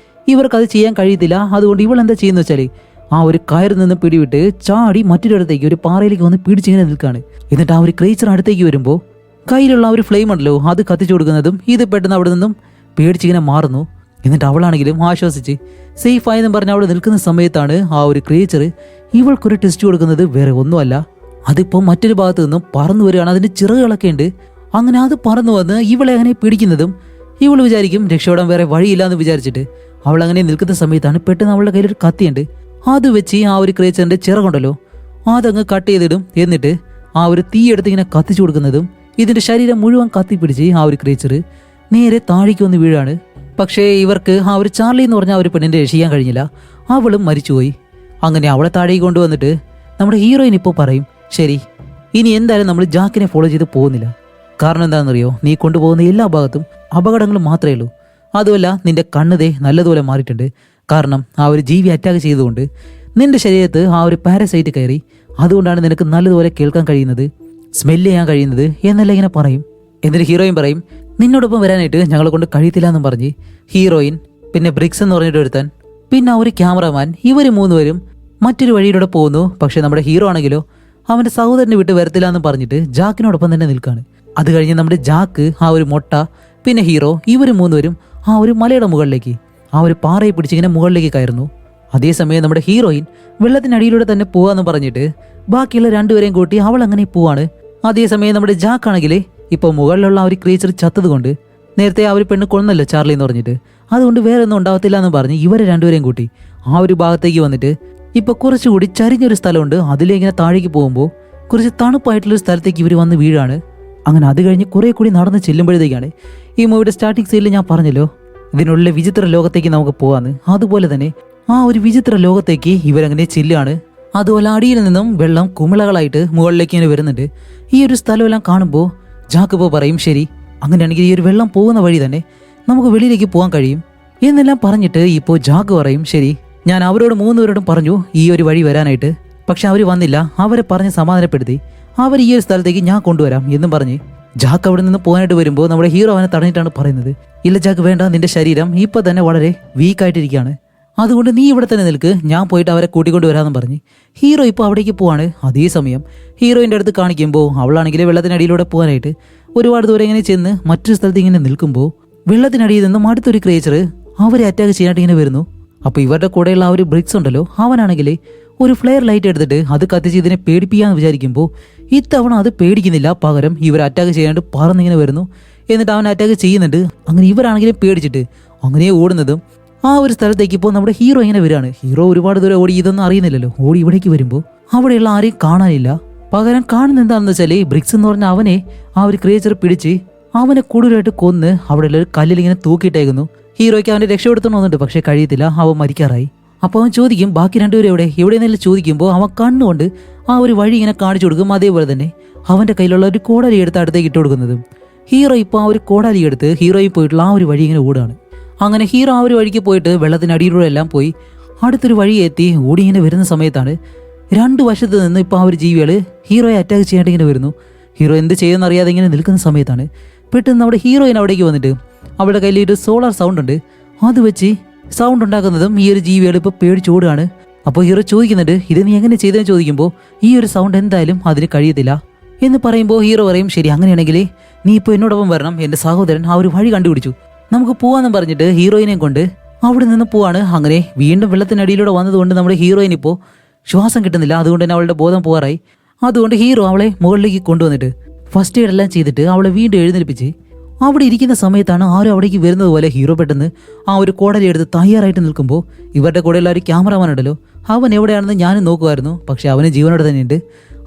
ഇവർക്കത് ചെയ്യാൻ കഴിയത്തില്ല. അതുകൊണ്ട് ഇവൾ എന്താ ചെയ്യുന്ന വെച്ചാൽ ആ ഒരു കയറിൽ നിന്ന് പിടിവിട്ട് ചാടി മറ്റൊരിടത്തേക്ക് ഒരു പാറയിലേക്ക് വന്ന് പിടിച്ചിങ്ങനെ നിൽക്കുകയാണ്. എന്നിട്ട് ആ ഒരു ക്രിയേച്ചർ അടുത്തേക്ക് വരുമ്പോൾ കയ്യിലുള്ള ആ ഒരു ഫ്ലെയിം ഉണ്ടല്ലോ അത് കത്തിച്ചു കൊടുക്കുന്നതും ഇത് പെട്ടെന്ന് അവിടെ നിന്നും പേടിച്ചിങ്ങനെ മാറുന്നു. എന്നിട്ട് അവളാണെങ്കിലും ആശ്വസിച്ച് സേഫ് ആയെന്നും പറഞ്ഞ് അവിടെ നിൽക്കുന്ന സമയത്താണ് ആ ഒരു ക്രിയേച്ചർ ഇവൾക്കൊരു ടെസ്റ്റ് കൊടുക്കുന്നത് വേറെ ഒന്നുമല്ല, അതിപ്പോൾ മറ്റൊരു ഭാഗത്ത് നിന്നും പറന്നു വരികയാണ്. അതിൻ്റെ ചിറകുകളൊക്കെ ഉണ്ട്. അങ്ങനെ അത് പറന്നു വന്ന് ഇവളെ അങ്ങനെ പിടിക്കുന്നതും ഇവൾ വിചാരിക്കും രക്ഷപ്പെടാൻ വേറെ വഴിയില്ല എന്ന് വിചാരിച്ചിട്ട് അവൾ അങ്ങനെ നിൽക്കുന്ന സമയത്താണ് പെട്ടെന്ന് അവളുടെ കയ്യിലൊരു കത്തിയുണ്ട്. അത് വെച്ച് ആ ഒരു ക്രിയേച്ചറിന്റെ ചിറകുണ്ടല്ലോ അതങ്ങ് കട്ട് ചെയ്തിടും. എന്നിട്ട് ആ ഒരു തീ എടുത്ത് ഇങ്ങനെ കത്തിച്ചു കൊടുക്കുന്നതും ഇതിന്റെ ശരീരം മുഴുവൻ കത്തിപ്പിടിച്ച് ആ ഒരു ക്രിയേച്ചർ നേരെ താഴേക്ക് വന്ന് വീഴാണ്. പക്ഷേ ഇവർക്ക് ആ ഒരു ചാർലി എന്ന് പറഞ്ഞ ആ ഒരു പെണ്ണിന്റെ രക്ഷിക്കാൻ കഴിഞ്ഞില്ല, അവളും മരിച്ചുപോയി. അങ്ങനെ അവളെ താഴേക്ക് കൊണ്ടുവന്നിട്ട് നമ്മുടെ ഹീറോയിൻ ഇപ്പോൾ പറയും, ശരി ഇനി എന്തായാലും നമ്മൾ ജാക്കിനെ ഫോളോ ചെയ്ത് പോകുന്നില്ല. കാരണം എന്താണെന്നറിയോ, നീ കൊണ്ടുപോകുന്ന എല്ലാ ഭാഗത്തും അപകടങ്ങളും മാത്രമേ ഉള്ളൂ. അതുമല്ല നിന്റെ കണ്ണുതേ നല്ലതുപോലെ മാറിയിട്ടുണ്ട്. കാരണം ആ ഒരു ജീവി അറ്റാക്ക് ചെയ്തുകൊണ്ട് നിന്റെ ശരീരത്ത് ആ ഒരു പാരസൈറ്റ് കയറി, അതുകൊണ്ടാണ് നിനക്ക് നല്ലതുപോലെ കേൾക്കാൻ കഴിയുന്നത്, സ്മെല്ല് ചെയ്യാൻ കഴിയുന്നത് എന്നെല്ലാം ഇങ്ങനെ പറയും. എന്നിട്ട് ഹീറോയിൻ പറയും, നിന്നോടൊപ്പം വരാനായിട്ട് ഞങ്ങളെ കൊണ്ട് കഴിയത്തില്ല എന്നും പറഞ്ഞ് ഹീറോയിൻ, പിന്നെ ബ്രിക്സ് എന്ന് പറഞ്ഞിട്ട് ഒരുത്തൻ, പിന്നെ ആ ഒരു ക്യാമറമാൻ, ഇവർ 3 പേരും മറ്റൊരു വഴിയിലൂടെ പോകുന്നു. പക്ഷെ നമ്മുടെ ഹീറോ ആണെങ്കിലോ അവന്റെ സഹോദരനെ വിട്ട് വരത്തില്ല എന്ന് പറഞ്ഞിട്ട് ജാക്കിനോടൊപ്പം തന്നെ നിൽക്കുകയാണ്. അത് കഴിഞ്ഞ് നമ്മുടെ ജാക്ക്, ആ ഒരു മൊട്ട, പിന്നെ ഹീറോ, ഇവർ മൂന്നുപേരും ആ ഒരു മലയുടെ മുകളിലേക്ക്, ആ ഒരു പാറയെ പിടിച്ച് ഇങ്ങനെ മുകളിലേക്ക് കയറുന്നു. അതേസമയം നമ്മുടെ ഹീറോയിൻ വെള്ളത്തിനടിയിലൂടെ തന്നെ പോവാന്ന് പറഞ്ഞിട്ട് ബാക്കിയുള്ള രണ്ടുപേരെയും കൂട്ടി അവൾ അങ്ങനെ പോവാണ്. അതേസമയം നമ്മുടെ ജാക്കാണെങ്കിൽ ഇപ്പോൾ മുകളിലുള്ള ആ ഒരു ക്രീച്ചർ ചത്തതുകൊണ്ട്, നേരത്തെ ആ ഒരു പെണ്ണ് കൊന്നല്ലോ ചാർലി എന്ന് പറഞ്ഞിട്ട്, അതുകൊണ്ട് വേറെ ഒന്നും ഉണ്ടാവത്തില്ല എന്ന് പറഞ്ഞ് ഇവരെ രണ്ടുപേരെയും കൂട്ടി ആ ഒരു ഭാഗത്തേക്ക് വന്നിട്ട് ഇപ്പൊ കുറച്ചുകൂടി ചരിഞ്ഞൊരു സ്ഥലമുണ്ട്. അതിലിങ്ങനെ താഴേക്ക് പോകുമ്പോൾ കുറച്ച് തണുപ്പായിട്ടുള്ളൊരു സ്ഥലത്തേക്ക് ഇവർ വന്ന് വീഴാണ്. അങ്ങനെ അത് കഴിഞ്ഞ് കുറെ കൂടി നടന്ന് ചെല്ലുമ്പോഴത്തേക്കാണ് ഈ മൂവിയുടെ സ്റ്റാർട്ടിംഗ് സീനിൽ ഞാൻ പറഞ്ഞല്ലോ ഇതിനുള്ള വിചിത്ര ലോകത്തേക്ക് നമുക്ക് പോകാന്ന്. അതുപോലെ തന്നെ ആ ഒരു വിചിത്ര ലോകത്തേക്ക് ഇവരങ്ങനെ ചെല്ലുകയാണ്. അതുപോലെ അടിയിൽ നിന്നും വെള്ളം കുമിളകളായിട്ട് മുകളിലേക്ക് ഇങ്ങനെ വരുന്നുണ്ട്. ഈ ഒരു സ്ഥലമെല്ലാം കാണുമ്പോൾ ജാക്ക് പറയും, ശരി അങ്ങനെയാണെങ്കിൽ ഈ ഒരു വെള്ളം പോകുന്ന വഴി തന്നെ നമുക്ക് വെളിയിലേക്ക് പോകാൻ കഴിയും എന്നെല്ലാം പറഞ്ഞിട്ട് ഇപ്പോൾ ജാക്ക് പറയും, ശരി ഞാൻ അവരോട് മൂന്നുപേരോടും പറഞ്ഞു ഈ ഒരു വഴി വരാനായിട്ട്, പക്ഷെ അവർ വന്നില്ല. അവരെ പറഞ്ഞ് സമാധാനപ്പെടുത്തി അവർ ഈ ഒരു സ്ഥലത്തേക്ക് ഞാൻ കൊണ്ടുവരാം എന്നും പറഞ്ഞ് ജാക്ക് അവിടെ നിന്ന് പോകാനായിട്ട് വരുമ്പോൾ നമ്മുടെ ഹീറോ അവനെ തടഞ്ഞിട്ടാണ് പറയുന്നത്, ഇല്ല ജാക്ക് വേണ്ട, നിന്റെ ശരീരം ഇപ്പൊ തന്നെ വളരെ വീക്കായിട്ടിരിക്കുകയാണ്, അതുകൊണ്ട് നീ ഇവിടെ തന്നെ നിൽക്ക്, ഞാൻ പോയിട്ട് അവരെ കൂട്ടിക്കൊണ്ട് വരാമെന്നും പറഞ്ഞ് ഹീറോ ഇപ്പോൾ അവിടേക്ക് പോവാണ്. അതേസമയം ഹീറോയിൻ്റെ അടുത്ത് കാണിക്കുമ്പോൾ അവളാണെങ്കിൽ വെള്ളത്തിനടിയിലൂടെ പോകാനായിട്ട് ഒരുപാട് ദൂരം ഇങ്ങനെ ചെന്ന് മറ്റൊരു സ്ഥലത്ത് ഇങ്ങനെ നിൽക്കുമ്പോൾ വെള്ളത്തിനടിയിൽ നിന്നും അടുത്തൊരു ക്രിയേച്ചർ അവരെ അറ്റാക്ക് ചെയ്യാനായിട്ട് ഇങ്ങനെ വരുന്നു. അപ്പോൾ ഇവരുടെ കൂടെയുള്ള ആ ഒരു ബ്രിക്സ് ഉണ്ടല്ലോ, അവനാണെങ്കിൽ ഒരു ഫ്ലെയർ ലൈറ്റ് എടുത്തിട്ട് അത് കത്തിച്ച് ഇതിനെ പേടിപ്പിക്കാന്ന് വിചാരിക്കുമ്പോൾ ഇത്തവണ അത് പേടിക്കുന്നില്ല, പകരം ഇവർ അറ്റാക്ക് ചെയ്യാനായിട്ട് പറന്നിങ്ങനെ വരുന്നു. എന്നിട്ട് അവൻ അറ്റാക്ക് ചെയ്യുന്നുണ്ട്. അങ്ങനെ ഇവരാണെങ്കിലും പേടിച്ചിട്ട് അങ്ങനെ ഓടുന്നതും ആ ഒരു സ്ഥലത്തേക്ക് ഇപ്പോൾ നമ്മുടെ ഹീറോ ഇങ്ങനെ വരികയാണ്. ഹീറോ ഒരുപാട് ദൂരം ഓടി, ഇതൊന്നും അറിയുന്നില്ലല്ലോ. ഓടി ഇവിടേക്ക് വരുമ്പോൾ അവിടെയുള്ള ആരെയും കാണാനില്ല. പകരം കാണുന്ന എന്താണെന്ന് വെച്ചാൽ ബ്രിക്സ് എന്ന് പറഞ്ഞ അവനെ ആ ഒരു ക്രിയേച്ചർ പിടിച്ച് അവനെ കൂടുതലായിട്ട് കൊന്ന് അവിടെയുള്ള ഒരു കല്ലിൽ ഇങ്ങനെ തൂക്കിയിട്ടേക്കുന്നു. ഹീറോയ്ക്ക് അവൻ്റെ രക്ഷപ്പെടുത്തണമെന്നുണ്ട്, പക്ഷെ കഴിയത്തില്ല, അവൻ മരിക്കാറായി. അപ്പോൾ അവൻ ചോദിക്കും ബാക്കി രണ്ടുപേരും എവിടെയെന്നെല്ലാം ചോദിക്കുമ്പോൾ അവൻ കണ്ണുകൊണ്ട് ആ ഒരു വഴി ഇങ്ങനെ കാണിച്ചു കൊടുക്കും. അതേപോലെ തന്നെ അവൻ്റെ കയ്യിലുള്ള ഒരു കോടാലി എടുത്ത് അടുത്തേക്ക് ഇട്ട് കൊടുക്കുന്നതും ഹീറോ ഇപ്പോൾ ആ ഒരു കോടാലി എടുത്ത് ഹീറോയിൽ പോയിട്ടുള്ള ആ ഒരു വഴി ഇങ്ങനെ ഓടുകയാണ്. അങ്ങനെ ഹീറോ ആ ഒരു വഴിക്ക് പോയിട്ട് വെള്ളത്തിനടിയിലൂടെ എല്ലാം പോയി അടുത്തൊരു വഴി എത്തി ഓടി ഇങ്ങനെ വരുന്ന സമയത്താണ് രണ്ടു വശത്ത് നിന്ന് ഇപ്പോൾ ആ ഒരു ജീവികൾ ഹീറോയെ അറ്റാക്ക് ചെയ്യാനായിട്ട് ഇങ്ങനെ വരുന്നു. ഹീറോ എന്ത് ചെയ്യുമെന്ന് അറിയാതെ ഇങ്ങനെ നിൽക്കുന്ന സമയത്താണ് പെട്ടെന്ന് നമ്മുടെ ഹീറോയിൻ അവിടേക്ക് വന്നിട്ട് അവളുടെ കയ്യിൽ ഒരു സോളാർ സൗണ്ട് ഉണ്ട്, അത് വെച്ച് സൗണ്ട് ഉണ്ടാക്കുന്നതും ഈ ഒരു ജീവികൾ ഇപ്പോൾ പേടിച്ചോടുകയാണ്. അപ്പോൾ ഹീറോ ചോദിക്കുന്നുണ്ട് ഇത് നീ എങ്ങനെ ചെയ്തെന്ന് ചോദിക്കുമ്പോൾ ഈ ഒരു സൗണ്ട് എന്തായാലും അതിന് കഴിയത്തില്ല എന്ന് പറയുമ്പോൾ ഹീറോ പറയും, ശരി അങ്ങനെയാണെങ്കിൽ നീ ഇപ്പോൾ എന്നോടൊപ്പം വരണം, എൻ്റെ സഹോദരൻ ആ ഒരു വഴി കണ്ടുപിടിച്ചു, നമുക്ക് പോവാന്നും പറഞ്ഞിട്ട് ഹീറോയിനെ കൊണ്ട് അവിടെ നിന്ന് പോവാണ്. അങ്ങനെ വീണ്ടും വെള്ളത്തിനടിയിലൂടെ വന്നതുകൊണ്ട് നമ്മുടെ ഹീറോയിൻ ഇപ്പോൾ ശ്വാസം കിട്ടുന്നില്ല, അതുകൊണ്ട് തന്നെ അവളുടെ ബോധം പോകാറായി. അതുകൊണ്ട് ഹീറോ അവളെ മുകളിലേക്ക് കൊണ്ടുവന്നിട്ട് ഫസ്റ്റ് എയ്ഡ് എല്ലാം ചെയ്തിട്ട് അവളെ വീണ്ടും എഴുന്നേൽപ്പിച്ച് അവിടെ ഇരിക്കുന്ന സമയത്താണ് ആരും അവിടേക്ക് വരുന്നത് പോലെ ഹീറോ പെട്ടെന്ന് ആ ഒരു കോടലി എടുത്ത് തയ്യാറായിട്ട് നിൽക്കുമ്പോൾ ഇവരുടെ കൂടെയുള്ള ഒരു ക്യാമറമാൻ ഉണ്ടല്ലോ, അവൻ എവിടെയാണെന്ന് ഞാനും നോക്കുമായിരുന്നു, പക്ഷെ അവന് ജീവനോടെ തന്നെയുണ്ട്.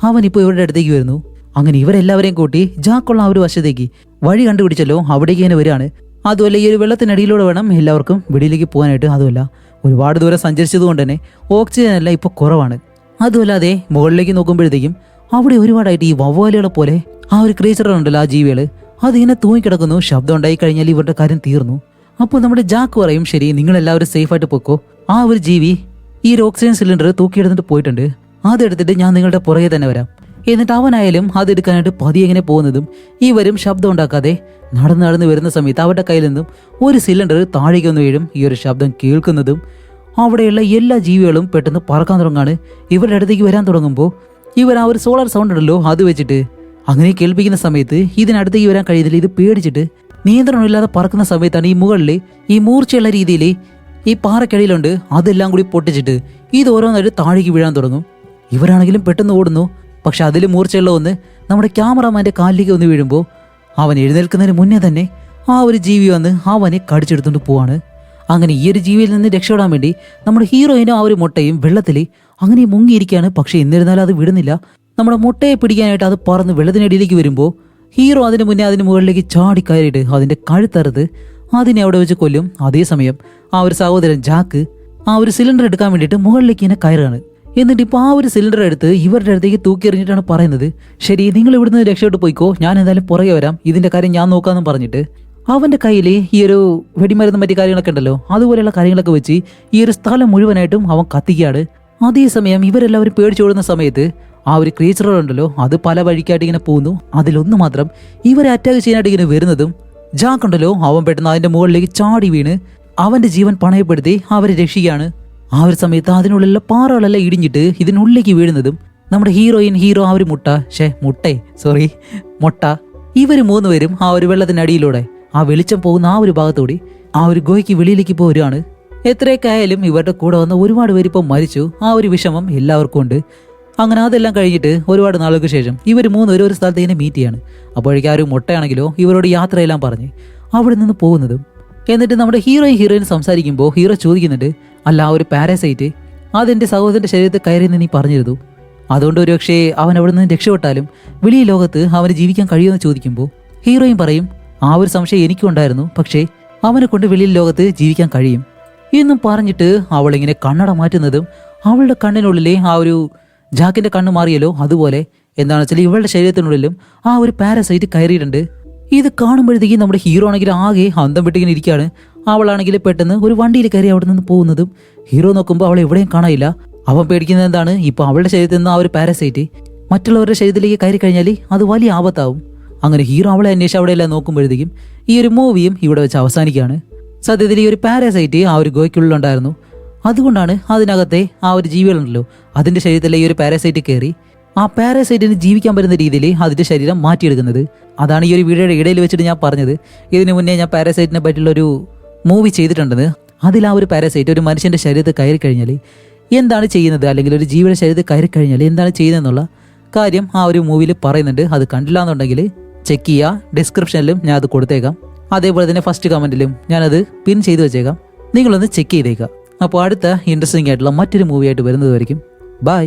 അവൻ ഇപ്പോൾ ഇവരുടെ അടുത്തേക്ക് വരുന്നു. അങ്ങനെ ഇവരെല്ലാവരെയും കൂട്ടി ജാക്കുള്ള ആ ഒരു വശത്തേക്ക് വഴി കണ്ടുപിടിച്ചല്ലോ അവിടേക്ക് ഇങ്ങനെ വരികയാണ്. അതുമല്ല ഈ ഒരു വെള്ളത്തിനടിയിലൂടെ വേണം എല്ലാവർക്കും വെളിയിലേക്ക് പോകാനായിട്ട്. അതുമല്ല ഒരുപാട് ദൂരം സഞ്ചരിച്ചതുകൊണ്ട് തന്നെ ഓക്സിജൻ എല്ലാം ഇപ്പോൾ കുറവാണ്. അതുമല്ലാതെ മുകളിലേക്ക് നോക്കുമ്പോഴത്തേക്കും അവിടെ ഒരുപാടായിട്ട് ഈ വവ്വാലുകളെ പോലെ ആ ഒരു ക്രീച്ചറുണ്ടല്ലോ, ആ ജീവികൾ അതിങ്ങനെ തൂങ്ങിക്കിടക്കുന്നു. ശബ്ദം ഉണ്ടായി കഴിഞ്ഞാൽ ഇവരുടെ കാര്യം തീർന്നു. അപ്പോൾ നമ്മുടെ ജാക്ക് പറയും, ശരി നിങ്ങളെല്ലാവരും സേഫായിട്ട് പൊക്കോ, ആ ഒരു ജീവി ഈ ഒരു ഓക്സിജൻ സിലിണ്ടർ തൂക്കിയെടുത്തിട്ട് പോയിട്ടുണ്ട്, അതെടുത്തിട്ട് ഞാൻ നിങ്ങളുടെ പുറകെ തന്നെ വരാം. എന്നിട്ട് അവനായാലും അതെടുക്കാനായിട്ട് പതിയെ എങ്ങനെ പോകുന്നതും ഇവരും ശബ്ദം ഉണ്ടാക്കാതെ നടന്ന് വരുന്ന സമയത്ത് അവരുടെ കയ്യിൽ നിന്നും ഒരു സിലിണ്ടർ താഴേക്ക് ഒന്ന് വീഴും. ഈ ഒരു ശബ്ദം കേൾക്കുന്നതും അവിടെയുള്ള എല്ലാ ജീവികളും പെട്ടെന്ന് പറക്കാൻ തുടങ്ങാണ്. ഇവരുടെ അടുത്തേക്ക് വരാൻ തുടങ്ങുമ്പോൾ ഇവർ ആ ഒരു സോളാർ സൗണ്ട് ഉണ്ടല്ലോ അത് വെച്ചിട്ട് അങ്ങനെ കേൾപ്പിക്കുന്ന സമയത്ത് ഇതിനടുത്തേക്ക് വരാൻ കഴിയുന്നില്ല. ഇത് പേടിച്ചിട്ട് നിയന്ത്രണമില്ലാതെ പറക്കുന്ന സമയത്താണ് ഈ മുകളിൽ ഈ മൂർച്ചയുള്ള രീതിയിൽ ഈ പാറക്കടിയിലുണ്ട് അതെല്ലാം കൂടി പൊട്ടിച്ചിട്ട് ഇത് ഓരോന്നായിട്ട് താഴേക്ക് വീഴാൻ തുടങ്ങും. ഇവരാണെങ്കിലും പെട്ടെന്ന് ഓടുന്നു. പക്ഷെ അതിൽ മൂർച്ചയുള്ള ഒന്ന് നമ്മുടെ ക്യാമറമാൻ്റെ കാലിലേക്ക് ഒന്ന് വീഴുമ്പോൾ അവൻ എഴുന്നേൽക്കുന്നതിന് മുന്നേ തന്നെ ആ ഒരു ജീവി വന്ന് അവനെ കടിച്ചെടുത്തുകൊണ്ട് പോവാണ്. അങ്ങനെ ഈ ഒരു ജീവിയിൽ നിന്ന് രക്ഷപ്പെടാൻ വേണ്ടി നമ്മുടെ ഹീറോയിനും ആ ഒരു മുട്ടയും വെള്ളത്തിൽ അങ്ങനെ മുങ്ങിയിരിക്കുകയാണ്. പക്ഷെ എന്നിരുന്നാലും അത് വിടുന്നില്ല. നമ്മുടെ മുട്ടയെ പിടിക്കാനായിട്ട് അത് പറന്ന് വെള്ളത്തിനടിയിലേക്ക് വരുമ്പോൾ ഹീറോ അതിന് മുന്നേ അതിന് മുകളിലേക്ക് ചാടി കയറിയിട്ട് അതിൻ്റെ കഴുത്തറുത്ത് അതിനെ അവിടെ വെച്ച് കൊല്ലും. അതേസമയം ആ ഒരു സഹോദരൻ ജാക്ക് ആ ഒരു സിലിണ്ടർ എടുക്കാൻ വേണ്ടിയിട്ട് മുകളിലേക്ക് ഇങ്ങനെ കയറുകയാണ്. എന്നിട്ട് ഇപ്പോൾ ആ ഒരു സിലിണ്ടർ എടുത്ത് ഇവരുടെ അടുത്തേക്ക് തൂക്കി എറിഞ്ഞിട്ടാണ് പറയുന്നത്, ശരി നിങ്ങൾ ഇവിടുന്ന് രക്ഷപ്പെട്ട് പോയിക്കോ, ഞാൻ എന്തായാലും പുറകെ വരാം, ഇതിൻ്റെ കാര്യം ഞാൻ നോക്കാമെന്ന് പറഞ്ഞിട്ട് അവൻ്റെ കയ്യിൽ ഈ ഒരു വെടിമരുന്ന് മറ്റു കാര്യങ്ങളൊക്കെ ഉണ്ടല്ലോ അതുപോലെയുള്ള കാര്യങ്ങളൊക്കെ വെച്ച് ഈ ഒരു സ്ഥലം മുഴുവനായിട്ടും അവൻ കത്തിക്കുകയാണ്. അതേസമയം ഇവരെല്ലാവരും പേടിച്ചോടുന്ന സമയത്ത് ആ ഒരു ക്രീച്ചറുണ്ടല്ലോ അത് പല വഴിക്കായിട്ട് ഇങ്ങനെ പോകുന്നു. അതിലൊന്ന് മാത്രം ഇവരെ അറ്റാക്ക് ചെയ്യാനായിട്ട് ഇങ്ങനെ വരുന്നതും ജാക്ക് ഉണ്ടല്ലോ അവൻ പെട്ടെന്ന് അതിൻ്റെ മുകളിലേക്ക് ചാടി വീണ് അവൻ്റെ ജീവൻ പണയപ്പെടുത്തി അവരെ രക്ഷിക്കുകയാണ്. ആ ഒരു സമയത്ത് അതിനുള്ളിലുള്ള പാറകളെല്ലാം ഇടിഞ്ഞിട്ട് ഇതിനുള്ളിലേക്ക് വീഴുന്നതും നമ്മുടെ ഹീറോ ആ ഒരു മുട്ട ഇവർ മൂന്നുപേരും ആ ഒരു വെള്ളത്തിനടിയിലൂടെ ആ വെളിച്ചം പോകുന്ന ആ ഒരു ഭാഗത്തൂടി ആ ഒരു ഗുഹയ്ക്ക് വെളിയിലേക്ക് പോരുകയാണ്. എത്രയൊക്കെ ആയാലും ഇവരുടെ കൂടെ വന്ന ഒരുപാട് പേര് ഇപ്പം മരിച്ചു. ആ ഒരു വിഷമം എല്ലാവർക്കും ഉണ്ട്. അങ്ങനെ അതെല്ലാം കഴിഞ്ഞിട്ട് ഒരുപാട് നാളുകൾക്ക് ശേഷം ഇവർ മൂന്നുപേരും ഒരു സ്ഥലത്ത് ഇങ്ങനെ മീറ്റ് ചെയ്യാണ്. അപ്പോഴേക്കും ആ ഒരു മുട്ടയാണെങ്കിലോ ഇവരോട് യാത്രയെല്ലാം പറഞ്ഞ് അവിടെ നിന്ന് പോകുന്നതും. എന്നിട്ട് നമ്മുടെ ഹീറോയിൻ സംസാരിക്കുമ്പോൾ ഹീറോ ചോദിക്കുന്നുണ്ട്, അല്ല ആ ഒരു പാരസൈറ്റ് അതെന്റെ സഹോദരന്റെ ശരീരത്തിൽ കയറിയെന്ന് നീ പറഞ്ഞിരുന്നു, അതുകൊണ്ട് ഒരുപക്ഷേ അവൻ അവിടെ നിന്ന് രക്ഷപ്പെട്ടാലും വലിയ ലോകത്ത് അവന് ജീവിക്കാൻ കഴിയുമെന്ന് ചോദിക്കുമ്പോൾ ഹീറോയിൻ പറയും, ആ ഒരു സംശയം എനിക്കും ഉണ്ടായിരുന്നു, പക്ഷേ അവനെ കൊണ്ട് വലിയ ലോകത്ത് ജീവിക്കാൻ കഴിയും എന്നും പറഞ്ഞിട്ട് അവളിങ്ങനെ കണ്ണട മാറ്റുന്നതും അവളുടെ കണ്ണിനുള്ളിലെ ആ ഒരു ജാക്കിന്റെ കണ്ണ് മാറിയല്ലോ അതുപോലെ എന്താണെന്ന് വെച്ചാൽ ഇവളുടെ ശരീരത്തിനുള്ളിലും ആ ഒരു പാരസൈറ്റ് കയറിയിട്ടുണ്ട്. ഇത് കാണുമ്പോഴത്തേക്കും നമ്മുടെ ഹീറോ ആണെങ്കിൽ ആകെ അന്തം വിട്ടിങ്ങനെ ഇരിക്കുകയാണ്. അവളാണെങ്കിൽ പെട്ടെന്ന് ഒരു വണ്ടിയിൽ കയറി അവിടെ നിന്ന് പോകുന്നതും ഹീറോ നോക്കുമ്പോൾ അവളെ എവിടെയും കാണാനില്ല. അവൻ പേടിക്കുന്നത് എന്താണ്, ഇപ്പൊ അവളുടെ ശരീരത്തിൽ നിന്ന് ആ ഒരു പാരസൈറ്റ് മറ്റുള്ളവരുടെ ശരീരത്തിലേക്ക് കയറി കഴിഞ്ഞാൽ അത് വലിയ ആപത്താവും. അങ്ങനെ ഹീറോ അവളെ അന്വേഷിച്ച് അവിടെയെല്ലാം നോക്കുമ്പോഴത്തേക്കും ഈ ഒരു മൂവിയും ഇവിടെ വെച്ച് അവസാനിക്കുകയാണ്. സത്യത്തിൽ ഈ ഒരു പാരസൈറ്റ് ആ ഒരു ഗോയ്ക്കുള്ളിലുണ്ടായിരുന്നു. അതുകൊണ്ടാണ് അതിനകത്തെ ആ ഒരു ജീവികളുണ്ടല്ലോ അതിന്റെ ശരീരത്തിലെ ഈ ഒരു പാരസൈറ്റ് കയറി ആ പാരസൈറ്റിന് ജീവിക്കാൻ പറ്റുന്ന രീതിയിൽ അതിന്റെ ശരീരം മാറ്റിയെടുക്കുന്നത്. അതാണ് ഈ ഒരു വീഡിയോയുടെ ഇടയിൽ വെച്ചിട്ട് ഞാൻ പറഞ്ഞത്, ഇതിനു മുന്നേ ഞാൻ പാരസൈറ്റിനെ പറ്റിയുള്ള ഒരു മൂവി ചെയ്തിട്ടുണ്ടെന്ന്. അതിൽ ആ ഒരു പാരസൈറ്റ് ഒരു മനുഷ്യന്റെ ശരീരത്തിൽ കയറി കഴിഞ്ഞാൽ എന്താണ് ചെയ്യുന്നത്, അല്ലെങ്കിൽ ഒരു ജീവിയുടെ ശരീരത്തിൽ കയറി കഴിഞ്ഞാൽ എന്താണ് ചെയ്യുന്നതെന്നുള്ള കാര്യം ആ ഒരു മൂവിയിൽ പറയുന്നുണ്ട്. അത് കണ്ടില്ല എന്നുണ്ടെങ്കിൽ ചെക്ക് ചെയ്യുക. ഡിസ്ക്രിപ്ഷനിലും ഞാൻ അത് കൊടുത്തേക്കാം. അതേപോലെ തന്നെ ഫസ്റ്റ് കമന്റിലും ഞാനത് പിൻ ചെയ്ത് വെച്ചേക്കാം. നിങ്ങളൊന്ന് ചെക്ക് ചെയ്തേക്കാം. അപ്പോൾ അടുത്ത ഇൻട്രസ്റ്റിംഗ് ആയിട്ടുള്ള മറ്റൊരു മൂവിയായിട്ട് വരുന്നതുവരെയും ബൈ.